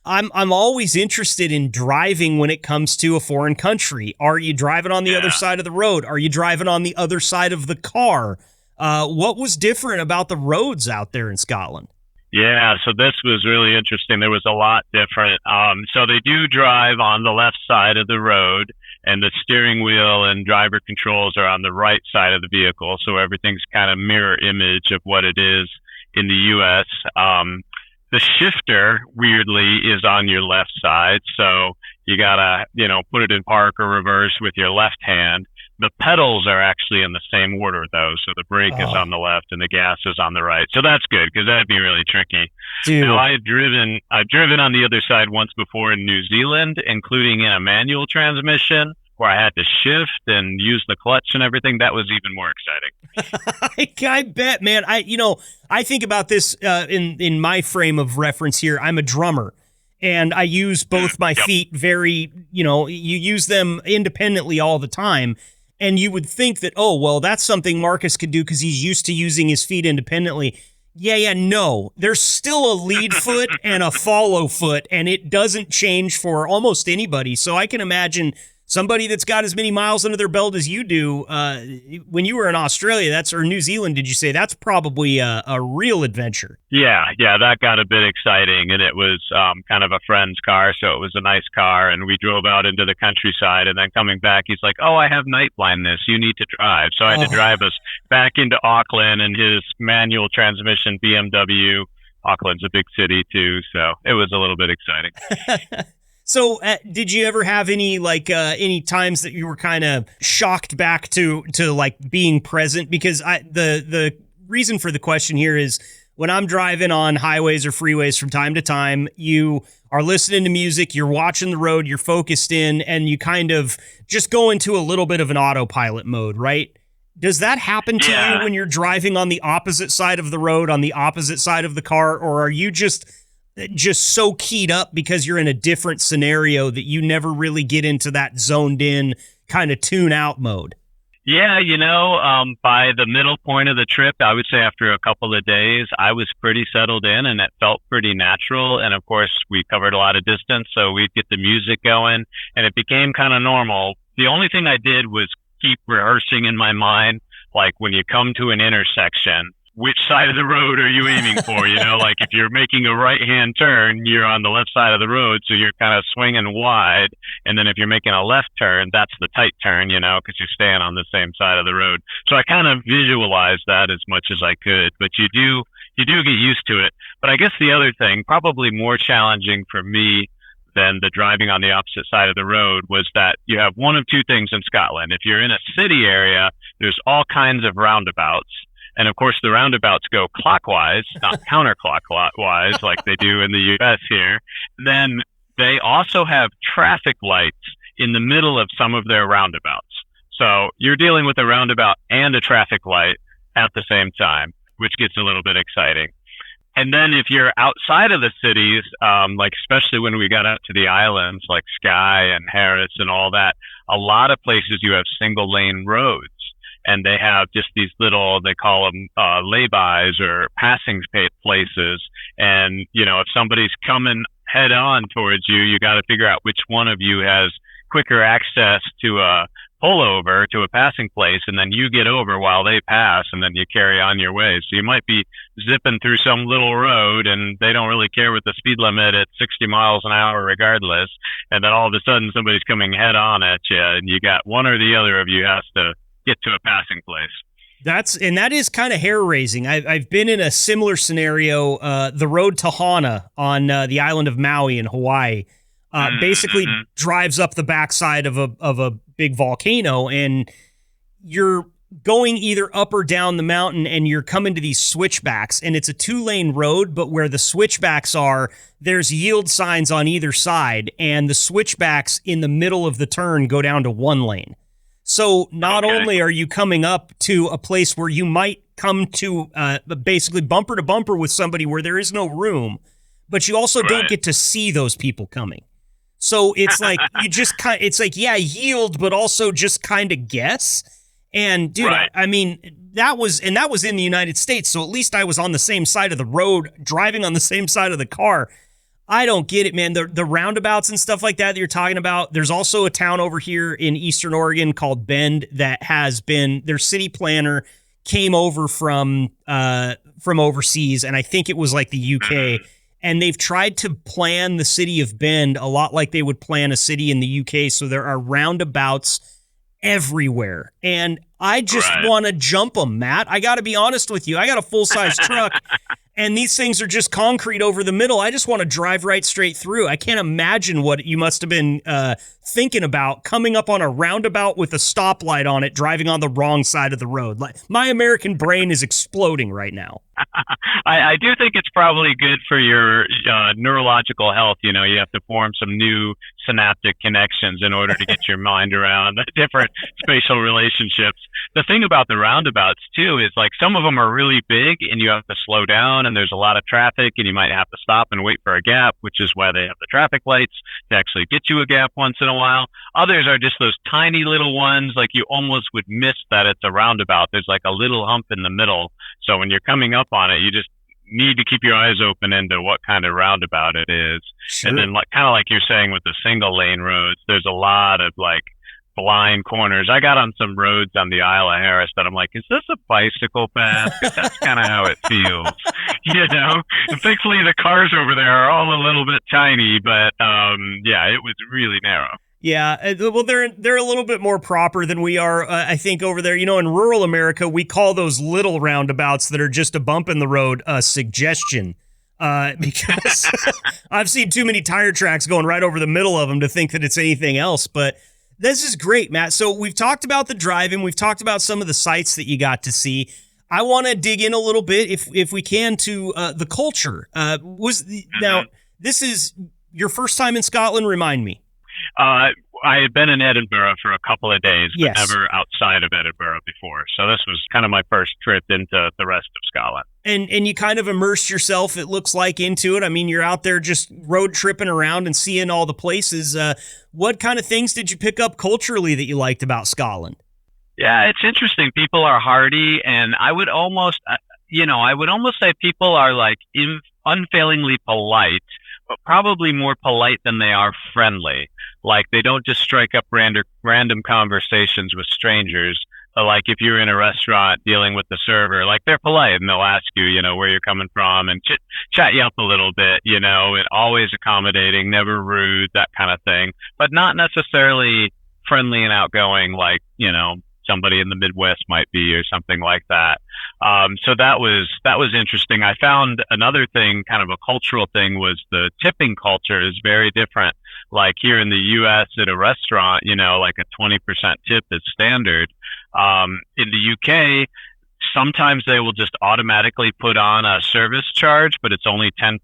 I'm always interested in driving when it comes to a foreign country. Are you driving on the other side of the road? Are you driving on the other side of the car? What was different about the roads out there in Scotland? Yeah, so this was really interesting. There was a lot different. So they do drive on the left side of the road, and the steering wheel and driver controls are on the right side of the vehicle. So everything's kind of mirror image of what it is in the U.S. The shifter, weirdly, is on your left side. So you gotta, put it in park or reverse with your left hand. The pedals are actually in the same order, though. So the brake is on the left and the gas is on the right. So that's good, because that'd be really tricky. Dude. Now, I've driven on the other side once before in New Zealand, including in a manual transmission, where I had to shift and use the clutch and everything. That was even more exciting. I bet, man. I think about this in my frame of reference here. I'm a drummer, and I use both my feet very, you use them independently all the time. And you would think that, that's something Marcus could do because he's used to using his feet independently. No. There's still a lead foot and a follow foot, and it doesn't change for almost anybody. So I can imagine somebody that's got as many miles under their belt as you do, when you were in Australia, or New Zealand, did you say? That's probably a real adventure. Yeah, that got a bit exciting, and it was kind of a friend's car, so it was a nice car, and we drove out into the countryside, and then coming back, he's like, "Oh, I have night blindness. You need to drive." So I had to drive us back into Auckland in his manual transmission BMW. Auckland's a big city too, so it was a little bit exciting. So, did you ever have any times that you were kind of shocked back to like being present? Because the reason for the question here is when I'm driving on highways or freeways from time to time, you are listening to music, you're watching the road, you're focused in, and you kind of just go into a little bit of an autopilot mode, right? Does that happen to you when you're driving on the opposite side of the road, on the opposite side of the car, or are you just so keyed up because you're in a different scenario that you never really get into that zoned in kind of tune out mode? Yeah, by the middle point of the trip, I would say after a couple of days, I was pretty settled in and it felt pretty natural. And of course, we covered a lot of distance, so we'd get the music going and it became kind of normal. The only thing I did was keep rehearsing in my mind, like when you come to an intersection, which side of the road are you aiming for? Like if you're making a right-hand turn, you're on the left side of the road, so you're kind of swinging wide. And then if you're making a left turn, that's the tight turn, because you're staying on the same side of the road. So I kind of visualized that as much as I could, but you do get used to it. But I guess the other thing, probably more challenging for me than the driving on the opposite side of the road, was that you have one of two things in Scotland. If you're in a city area, there's all kinds of roundabouts. And of course, the roundabouts go clockwise, not counterclockwise like they do in the U.S. here. Then they also have traffic lights in the middle of some of their roundabouts. So you're dealing with a roundabout and a traffic light at the same time, which gets a little bit exciting. And then if you're outside of the cities, like especially when we got out to the islands like Skye and Harris and all that, a lot of places you have single lane roads. And they have just these little, they call them lay-bys or passing places. And, if somebody's coming head on towards you, you got to figure out which one of you has quicker access to a pullover, to a passing place, and then you get over while they pass, and then you carry on your way. So you might be zipping through some little road, and they don't really care with the speed limit at 60 miles an hour regardless. And then all of a sudden, somebody's coming head on at you, and you got one or the other of you has to get to a passing place. That is kind of hair raising. I've been in a similar scenario. The road to Hana on the island of Maui in Hawaii basically drives up the backside of a big volcano, and you're going either up or down the mountain, and you're coming to these switchbacks, and it's a 2-lane road, but where the switchbacks are, there's yield signs on either side, and the switchbacks in the middle of the turn go down to 1 lane. So not only are you coming up to a place where you might come to basically bumper to bumper with somebody where there is no room, but you also don't get to see those people coming. So it's like yield, but also just kind of guess. And dude, I mean, that was in the United States. So at least I was on the same side of the road, driving on the same side of the car. I don't get it, man. The roundabouts and stuff like that you're talking about. There's also a town over here in Eastern Oregon called Bend that has been, their city planner came over from overseas, and I think it was like the UK, and they've tried to plan the city of Bend a lot like they would plan a city in the UK. So there are roundabouts everywhere, and I just want to jump them, Matt. I got to be honest with you. I got a full-size truck. And these things are just concrete over the middle. I just want to drive right straight through. I can't imagine what you must have been thinking about coming up on a roundabout with a stoplight on it, driving on the wrong side of the road. Like, my American brain is exploding right now. I do think it's probably good for your neurological health. You have to form some new synaptic connections in order to get your mind around different spatial relationships. The thing about the roundabouts, too, is like some of them are really big and you have to slow down and there's a lot of traffic and you might have to stop and wait for a gap, which is why they have the traffic lights to actually get you a gap once in a while. Others are just those tiny little ones, like you almost would miss that it's a roundabout. There's like a little hump in the middle. So when you're coming up on it, you just need to keep your eyes open into what kind of roundabout it is. Sure. And then kind of like you're saying with the single lane roads, there's a lot of like blind corners. I got on some roads on the Isle of Harris that I'm like, is this a bicycle path? 'Cause that's kind of how it feels, And thankfully the cars over there are all a little bit tiny, but yeah, it was really narrow. Yeah, well, they're a little bit more proper than we are, I think, over there. In rural America, we call those little roundabouts that are just a bump in the road a suggestion, because I've seen too many tire tracks going right over the middle of them to think that it's anything else. But this is great, Matt. So we've talked about the drive-in. We've talked about some of the sites that you got to see. I want to dig in a little bit, if we can, to the culture. Now, this is your first time in Scotland? Remind me. I had been in Edinburgh for a couple of days, but Yes. never outside of Edinburgh before. So this was kind of my first trip into the rest of Scotland. And you kind of immersed yourself, it looks like, into it. I mean, you're out there just road tripping around and seeing all the places. What kind of things did you pick up culturally that you liked about Scotland? Yeah, it's interesting. People are hardy, and I would almost say people are like unfailingly polite, but probably more polite than they are friendly. Like, they don't just strike up random conversations with strangers. Like, if you're in a restaurant dealing with the server, like, they're polite and they'll ask you, where you're coming from and chat you up a little bit, and always accommodating, never rude, that kind of thing, but not necessarily friendly and outgoing like, somebody in the Midwest might be or something like that. So that was interesting. I found another thing, kind of a cultural thing, was the tipping culture is very different. Like here in the U.S. at a restaurant, like a 20% tip is standard. In the U.K., sometimes they will just automatically put on a service charge, but it's only 10%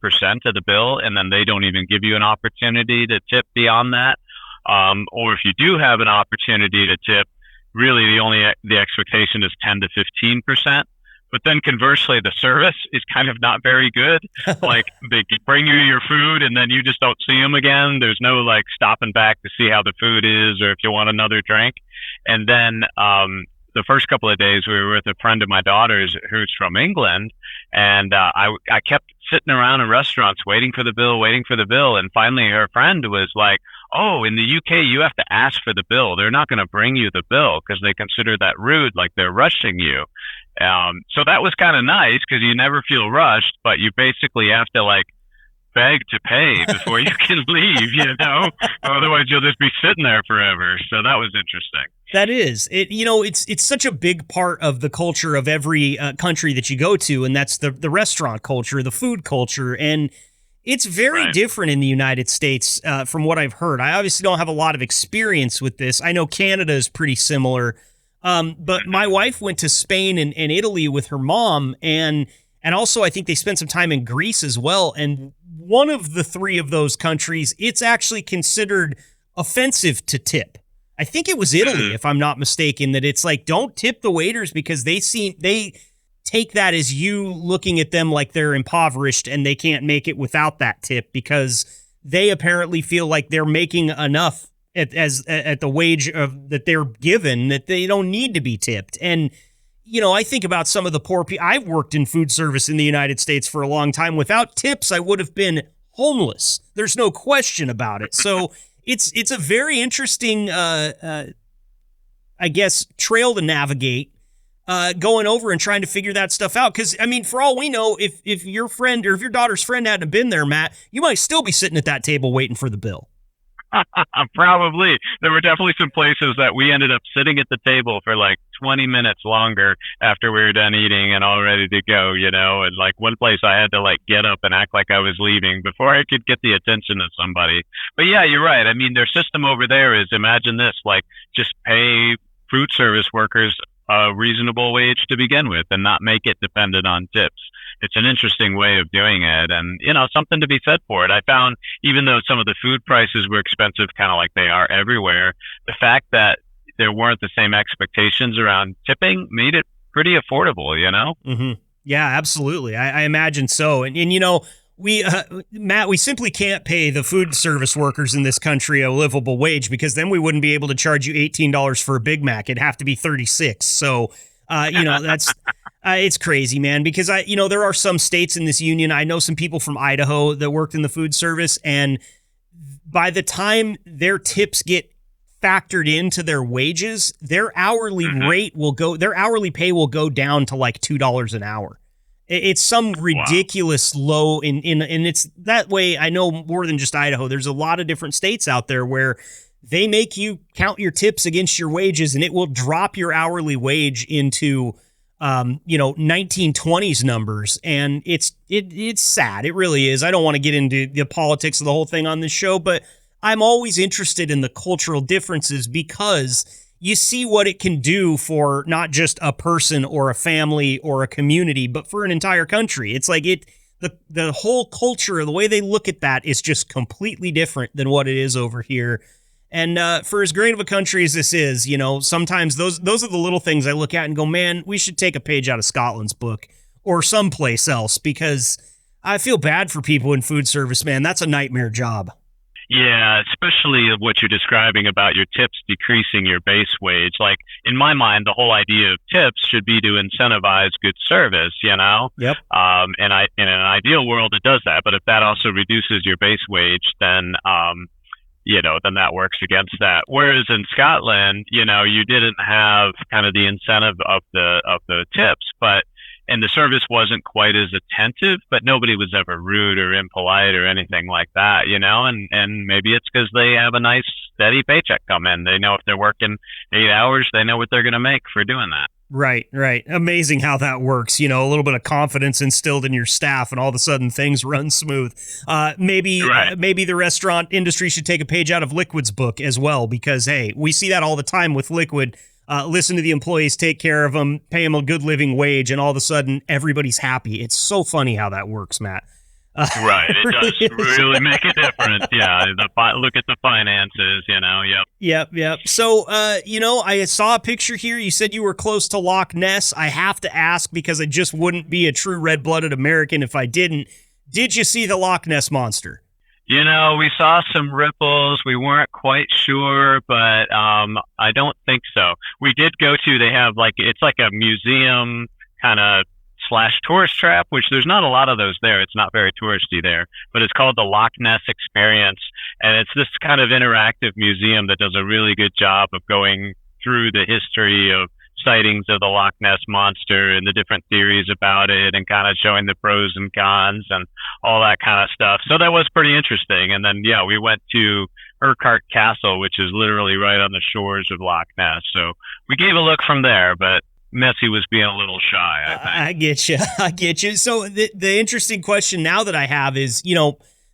of the bill, and then they don't even give you an opportunity to tip beyond that. Or if you do have an opportunity to tip, really the expectation is 10 to 15%. But then conversely, the service is kind of not very good. Like, they bring you your food and then you just don't see them again. There's no like stopping back to see how the food is or if you want another drink. And then the first couple of days we were with a friend of my daughter's who's from England, and I kept sitting around in restaurants waiting for the bill. And finally her friend was like, oh, in the UK, you have to ask for the bill. They're not going to bring you the bill because they consider that rude, like they're rushing you. So that was kind of nice because you never feel rushed, but you basically have to like beg to pay before you can leave, otherwise you'll just be sitting there forever. So that was interesting. That is it. It's such a big part of the culture of every country that you go to, and that's the restaurant culture, the food culture, and it's very different in the United States from what I've heard. I obviously don't have a lot of experience with this. I know Canada is pretty similar, but my wife went to Spain and Italy with her mom, and also I think they spent some time in Greece as well. And one of the three of those countries, it's actually considered offensive to tip. I think it was Italy, if I'm not mistaken, that it's like, don't tip the waiters because they take that as you looking at them like they're impoverished and they can't make it without that tip because they apparently feel like they're making enough at the wage that they're given that they don't need to be tipped. And, I think about some of the poor people. I've worked in food service in the United States for a long time. Without tips, I would have been homeless. There's no question about it. So it's a very interesting, I guess, trail to navigate. Going over and trying to figure that stuff out. Because, I mean, for all we know, if your friend or if your daughter's friend hadn't been there, Matt, you might still be sitting at that table waiting for the bill. Probably. There were definitely some places that we ended up sitting at the table for like 20 minutes longer after we were done eating and all ready to go, and like one place I had to like get up and act like I was leaving before I could get the attention of somebody. But yeah, you're right. I mean, their system over there is, imagine this, like just pay food service workers a reasonable wage to begin with and not make it dependent on tips. It's an interesting way of doing it, and something to be said for it. I found, even though some of the food prices were expensive, kind of like they are everywhere, the fact that there weren't the same expectations around tipping made it pretty affordable, Mm-hmm. Yeah, absolutely. I imagine so. And we, Matt, we simply can't pay the food service workers in this country a livable wage because then we wouldn't be able to charge you $18 for a Big Mac. It'd have to be $36. So, that's, it's crazy, man, because there are some states in this union. I know some people from Idaho that worked in the food service, and by the time their tips get factored into their wages, their hourly their hourly pay will go down to like $2 an hour. It's some ridiculous low and it's that way. I know more than just Idaho. There's a lot of different states out there where they make you count your tips against your wages, and it will drop your hourly wage into 1920s numbers. And it's sad. It really is. I don't want to get into the politics of the whole thing on this show, but I'm always interested in the cultural differences because you see what it can do for not just a person or a family or a community, but for an entire country. It's like the whole culture, the way they look at that is just completely different than what it is over here. And for as great of a country as this is, sometimes those are the little things I look at and go, man, we should take a page out of Scotland's book or someplace else, because I feel bad for people in food service, man. That's a nightmare job. Yeah, especially what you're describing about your tips decreasing your base wage. Like, in my mind, the whole idea of tips should be to incentivize good service, Yep. In an ideal world, it does that. But if that also reduces your base wage, then then that works against that. Whereas in Scotland, you didn't have kind of the incentive of the tips, and the service wasn't quite as attentive, but nobody was ever rude or impolite or anything like that, and maybe it's because they have a nice steady paycheck come in. They know if they're working 8 hours, they know what they're going to make for doing that. Right. Amazing how that works. A little bit of confidence instilled in your staff, and all of a sudden things run smooth. Maybe the restaurant industry should take a page out of Liquid's book as well, because, hey, we see that all the time with Liquid. Listen to the employees, take care of them, pay them a good living wage, and all of a sudden everybody's happy. It's so funny how that works, Matt. Right. It does really make a difference. Yeah. Look at the finances, Yep. Yep. So, I saw a picture here. You said you were close to Loch Ness. I have to ask, because I just wouldn't be a true red-blooded American if I didn't. Did you see the Loch Ness Monster? We saw some ripples. We weren't quite sure, but I don't think so. We did go to, they have it's like a museum kind of / tourist trap, which there's not a lot of those there. It's not very touristy there, but it's called the Loch Ness Experience. And it's this kind of interactive museum that does a really good job of going through the history of sightings of the Loch Ness Monster and the different theories about it, and kind of showing the pros and cons and all that kind of stuff. So that was pretty interesting. And then, we went to Urquhart Castle, which is literally right on the shores of Loch Ness. So we gave a look from there, but Messi was being a little shy, I think. I get you. So the interesting question now that I have is,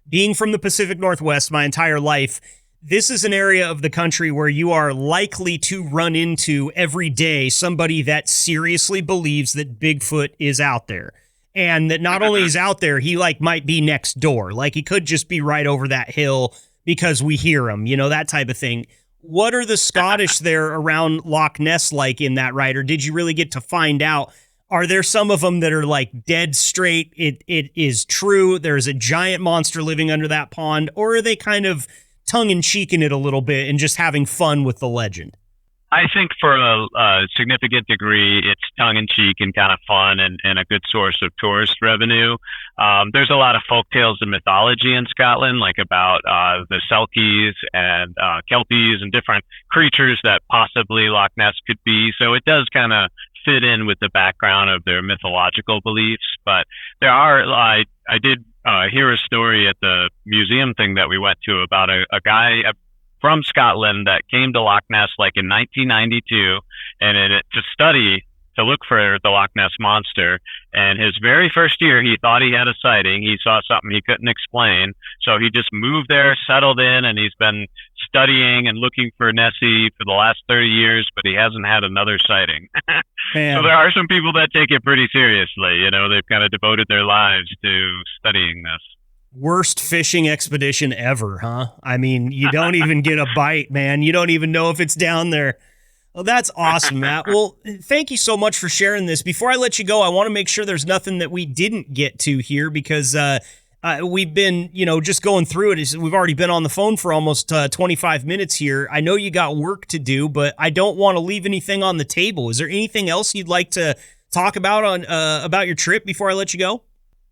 being from the Pacific Northwest my entire life, this is an area of the country where you are likely to run into every day somebody that seriously believes that Bigfoot is out there. And that not only is out there, he might be next door. He could just be right over that hill because we hear him, that type of thing. What are the Scottish there around Loch Ness like in that, right? Or did you really get to find out? Are there some of them that are dead straight? It is true. There's a giant monster living under that pond. Or are they kind of tongue-in-cheek in it a little bit and just having fun with the legend? I think for a significant degree, it's tongue-in-cheek and kind of fun and a good source of tourist revenue. There's a lot of folk tales and mythology in Scotland, about the Selkies and Kelpies and different creatures that possibly Loch Ness could be. So it does kind of fit in with the background of their mythological beliefs. But there are, I did hear a story at the museum thing that we went to about a guy from Scotland that came to Loch Ness in 1992 and to look for the Loch Ness Monster. And his very first year, he thought he had a sighting. He saw something he couldn't explain. So he just moved there, settled in, and he's been studying and looking for Nessie for the last 30 years, but he hasn't had another sighting. So there are some people that take it pretty seriously. They've kind of devoted their lives to studying this. Worst fishing expedition ever, huh? I mean, you don't even get a bite, man. You don't even know if it's down there. Well, that's awesome, Matt. Well, thank you so much for sharing this. Before I let you go, I want to make sure there's nothing that we didn't get to here, because we've been, just going through it. We've already been on the phone for almost 25 minutes here. I know you got work to do, but I don't want to leave anything on the table. Is there anything else you'd like to talk about about your trip before I let you go?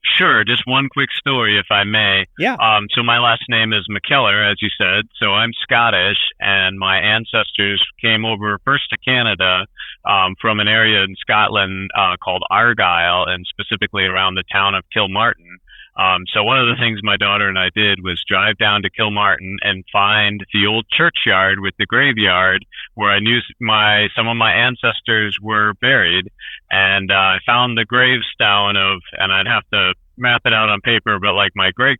Sure. Just one quick story, if I may. Yeah. So my last name is MacKellar, as you said. So I'm Scottish, and my ancestors came over first to Canada from an area in Scotland called Argyll, and specifically around the town of Kilmartin. So one of the things my daughter and I did was drive down to Kilmartin and find the old churchyard with the graveyard where I knew some of my ancestors were buried. And I found the gravestone and I'd have to map it out on paper, but like my great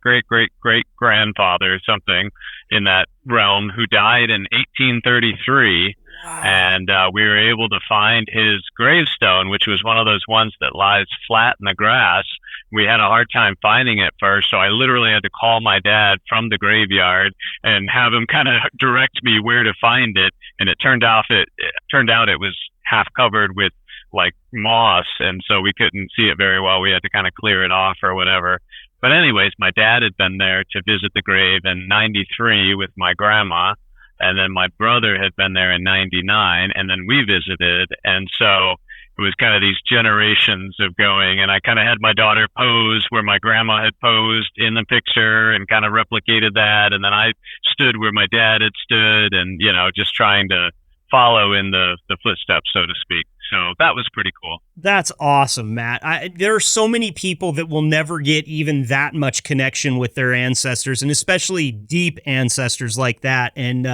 grandfather, something in that realm, who died in 1833. Wow. And we were able to find his gravestone, which was one of those ones that lies flat in the grass. We had a hard time finding it first, so I literally had to call my dad from the graveyard and have him kind of direct me where to find it. And it turned out it was half covered with like moss, and so we couldn't see it very well. We had to kind of clear it off or whatever. But anyways, my dad had been there to visit the grave in 93 with my grandma. And then my brother had been there in 99, and then we visited. And so it was kind of these generations of going, and I kind of had my daughter pose where my grandma had posed in the picture and kind of replicated that. And then I stood where my dad had stood and, just trying to follow in the footsteps, so to speak. So that was pretty cool. That's awesome, Matt. There are so many people that will never get even that much connection with their ancestors, and especially deep ancestors like that. And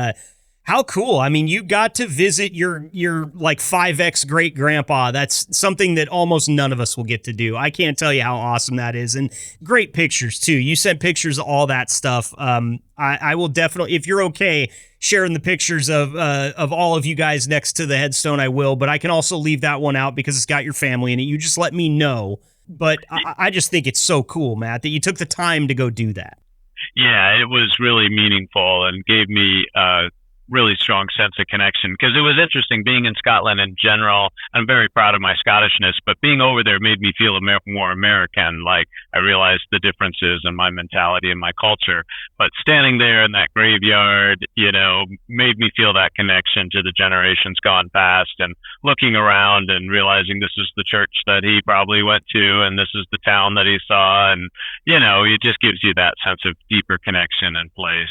how cool. I mean, you got to visit your like 5X great grandpa. That's something that almost none of us will get to do. I can't tell you how awesome that is. And great pictures too. You sent pictures of all that stuff. I will definitely, if you're okay sharing the pictures of all of you guys next to the headstone, I will, but I can also leave that one out because it's got your family in it. You just let me know. But I just think it's so cool, Matt, that you took the time to go do that. Yeah, it was really meaningful and gave me really strong sense of connection, because it was interesting being in Scotland in general. I'm very proud of my Scottishness, but being over there made me feel more American. Like I realized the differences in my mentality and my culture, but standing there in that graveyard, made me feel that connection to the generations gone past, and looking around and realizing this is the church that he probably went to, and this is the town that he saw. And, it just gives you that sense of deeper connection and place,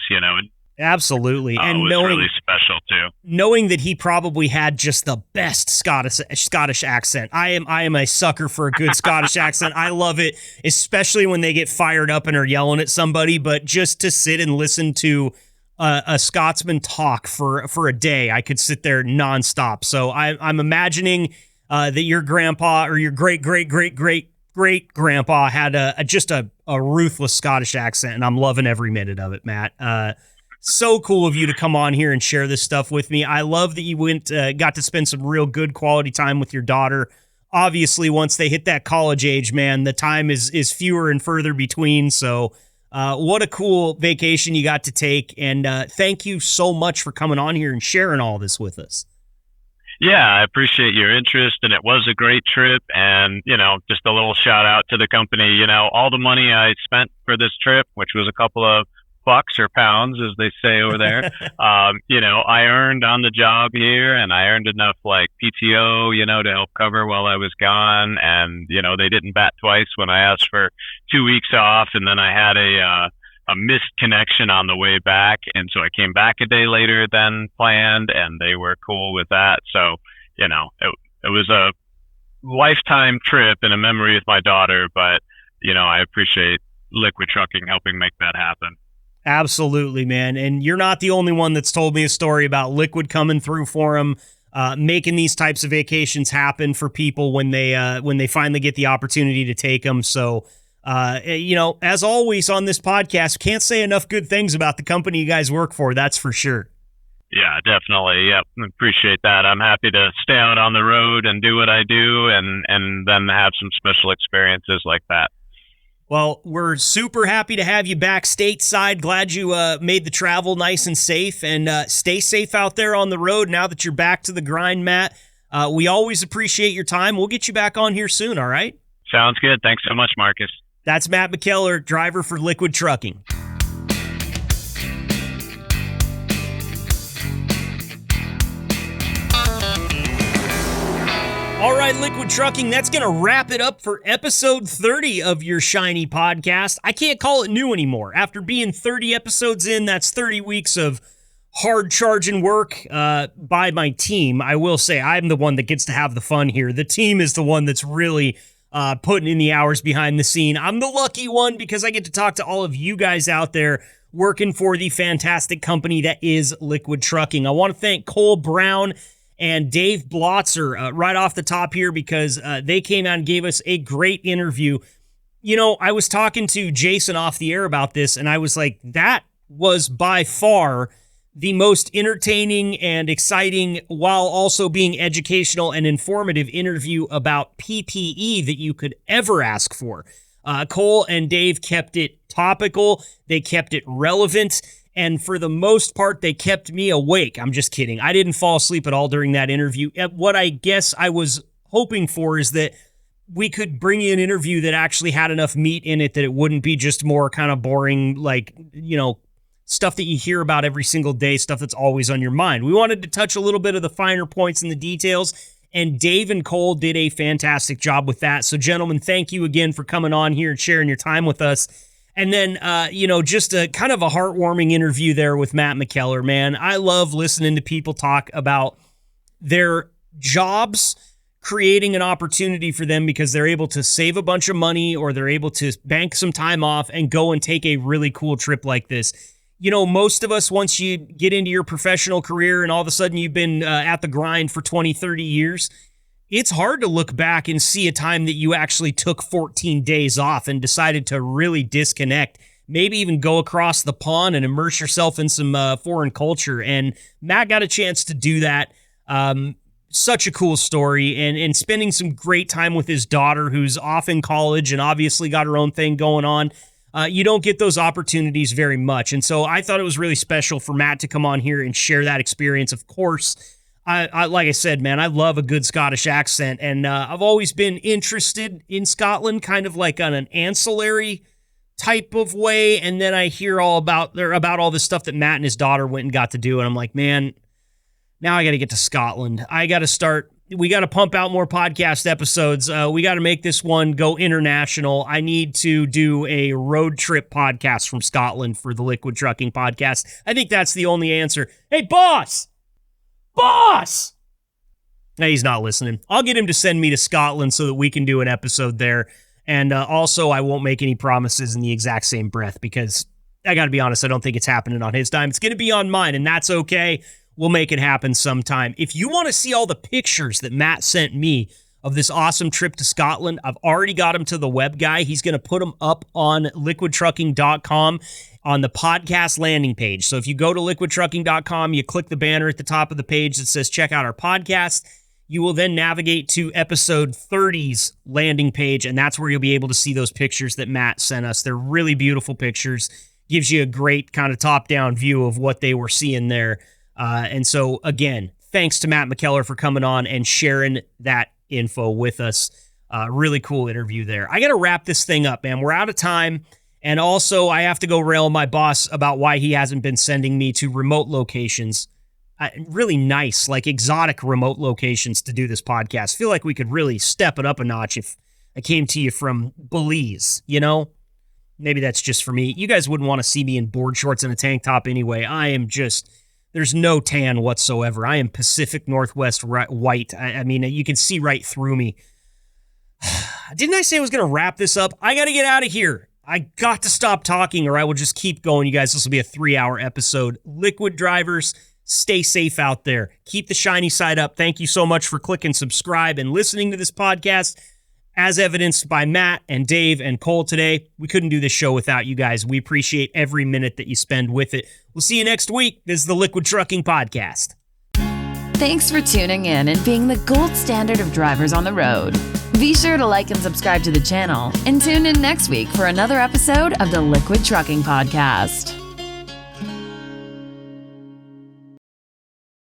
Absolutely. And it was really special too. Knowing that he probably had just the best Scottish accent. I am a sucker for a good Scottish accent. I love it, especially when they get fired up and are yelling at somebody. But just to sit and listen to a Scotsman talk for a day, I could sit there nonstop. So I'm imagining that your grandpa or your great grandpa had just a ruthless Scottish accent, and I'm loving every minute of it, Matt. So cool of you to come on here and share this stuff with me. I love that you got to spend some real good quality time with your daughter. Obviously, once they hit that college age, man, the time is fewer and further between. So what a cool vacation you got to take. And thank you so much for coming on here and sharing all this with us. Yeah, I appreciate your interest, and it was a great trip. And, just a little shout out to the company. All the money I spent for this trip, which was a couple of bucks or pounds, as they say over there. I earned on the job here, and I earned enough like PTO, to help cover while I was gone. And, they didn't bat twice when I asked for 2 weeks off. And then I had a missed connection on the way back. And so I came back a day later than planned, and they were cool with that. So, it was a lifetime trip and a memory with my daughter, but, I appreciate Liquid Trucking helping make that happen. Absolutely, man. And you're not the only one that's told me a story about Liquid coming through for them, making these types of vacations happen for people when they finally get the opportunity to take them. So, as always on this podcast, can't say enough good things about the company you guys work for. That's for sure. Yeah, definitely. Yep. Appreciate that. I'm happy to stay out on the road and do what I do, and then have some special experiences like that. Well, we're super happy to have you back stateside. Glad you made the travel nice and safe, and stay safe out there on the road now that you're back to the grind, Matt. We always appreciate your time. We'll get you back on here soon, all right? Sounds good. Thanks so much, Marcus. That's Matt MacKellar, driver for Liquid Trucking. All right, Liquid Trucking, that's going to wrap it up for episode 30 of your shiny podcast. I can't call it new anymore. After being 30 episodes in, that's 30 weeks of hard charging work by my team. I will say I'm the one that gets to have the fun here. The team is the one that's really putting in the hours behind the scene. I'm the lucky one because I get to talk to all of you guys out there working for the fantastic company that is Liquid Trucking. I want to thank Cole Brown and Dave Blotzer right off the top here because they came out and gave us a great interview. You know, I was talking to Jason off the air about this, and I was like, that was by far the most entertaining and exciting while also being educational and informative interview about PPE that you could ever ask for. Cole and Dave kept it topical. They kept it relevant. And for the most part, they kept me awake. I'm just kidding. I didn't fall asleep at all during that interview. What I guess I was hoping for is that we could bring you an interview that actually had enough meat in it that it wouldn't be just more kind of boring, like, you know, stuff that you hear about every single day, stuff that's always on your mind. We wanted to touch a little bit of the finer points and the details, and Dave and Cole did a fantastic job with that. So, gentlemen, thank you again for coming on here and sharing your time with us. And then, just a kind of a heartwarming interview there with Matt MacKellar, man. I love listening to people talk about their jobs creating an opportunity for them because they're able to save a bunch of money or they're able to bank some time off and go and take a really cool trip like this. You know, most of us, once you get into your professional career and all of a sudden you've been at the grind for 20, 30 years, it's hard to look back and see a time that you actually took 14 days off and decided to really disconnect, maybe even go across the pond and immerse yourself in some foreign culture. And Matt got a chance to do that. Such a cool story, and spending some great time with his daughter who's off in college and obviously got her own thing going on. You don't get those opportunities very much. And so I thought it was really special for Matt to come on here and share that experience. Of course, I like I said, man, I love a good Scottish accent, and I've always been interested in Scotland, kind of like on an ancillary type of way. And then I hear all about all this stuff that Matt and his daughter went and got to do, and I'm like, man, now I got to get to Scotland. We got to pump out more podcast episodes. We got to make this one go international. I need to do a road trip podcast from Scotland for the Liquid Trucking podcast. I think that's the only answer. Hey, boss! Boss! Hey, he's not listening. I'll get him to send me to Scotland so that we can do an episode there. And also, I won't make any promises in the exact same breath because I got to be honest, I don't think it's happening on his time. It's going to be on mine, and that's okay. We'll make it happen sometime. If you want to see all the pictures that Matt sent me of this awesome trip to Scotland, I've already got him to the web guy. He's going to put them up on liquidtrucking.com on the podcast landing page. So if you go to liquidtrucking.com, you click the banner at the top of the page that says check out our podcast. You will then navigate to episode 30's landing page, and that's where you'll be able to see those pictures that Matt sent us. They're really beautiful pictures. Gives you a great kind of top-down view of what they were seeing there. And so, again, thanks to Matt MacKellar for coming on and sharing that info with us. Really cool interview there. I got to wrap this thing up, man. We're out of time. And also, I have to go rail my boss about why he hasn't been sending me to remote locations. Really nice, like exotic remote locations to do this podcast. I feel like we could really step it up a notch if I came to you from Belize, you know? Maybe that's just for me. You guys wouldn't want to see me in board shorts and a tank top anyway. I am just... There's no tan whatsoever. I am Pacific Northwest white. I mean, you can see right through me. Didn't I say I was going to wrap this up? I got to get out of here. I got to stop talking or I will just keep going, you guys. This will be a 3-hour episode. Liquid drivers, stay safe out there. Keep the shiny side up. Thank you so much for clicking subscribe and listening to this podcast. As evidenced by Matt and Dave and Cole today, we couldn't do this show without you guys. We appreciate every minute that you spend with it. We'll see you next week. This is the Liquid Trucking Podcast. Thanks for tuning in and being the gold standard of drivers on the road. Be sure to like and subscribe to the channel and tune in next week for another episode of the Liquid Trucking Podcast.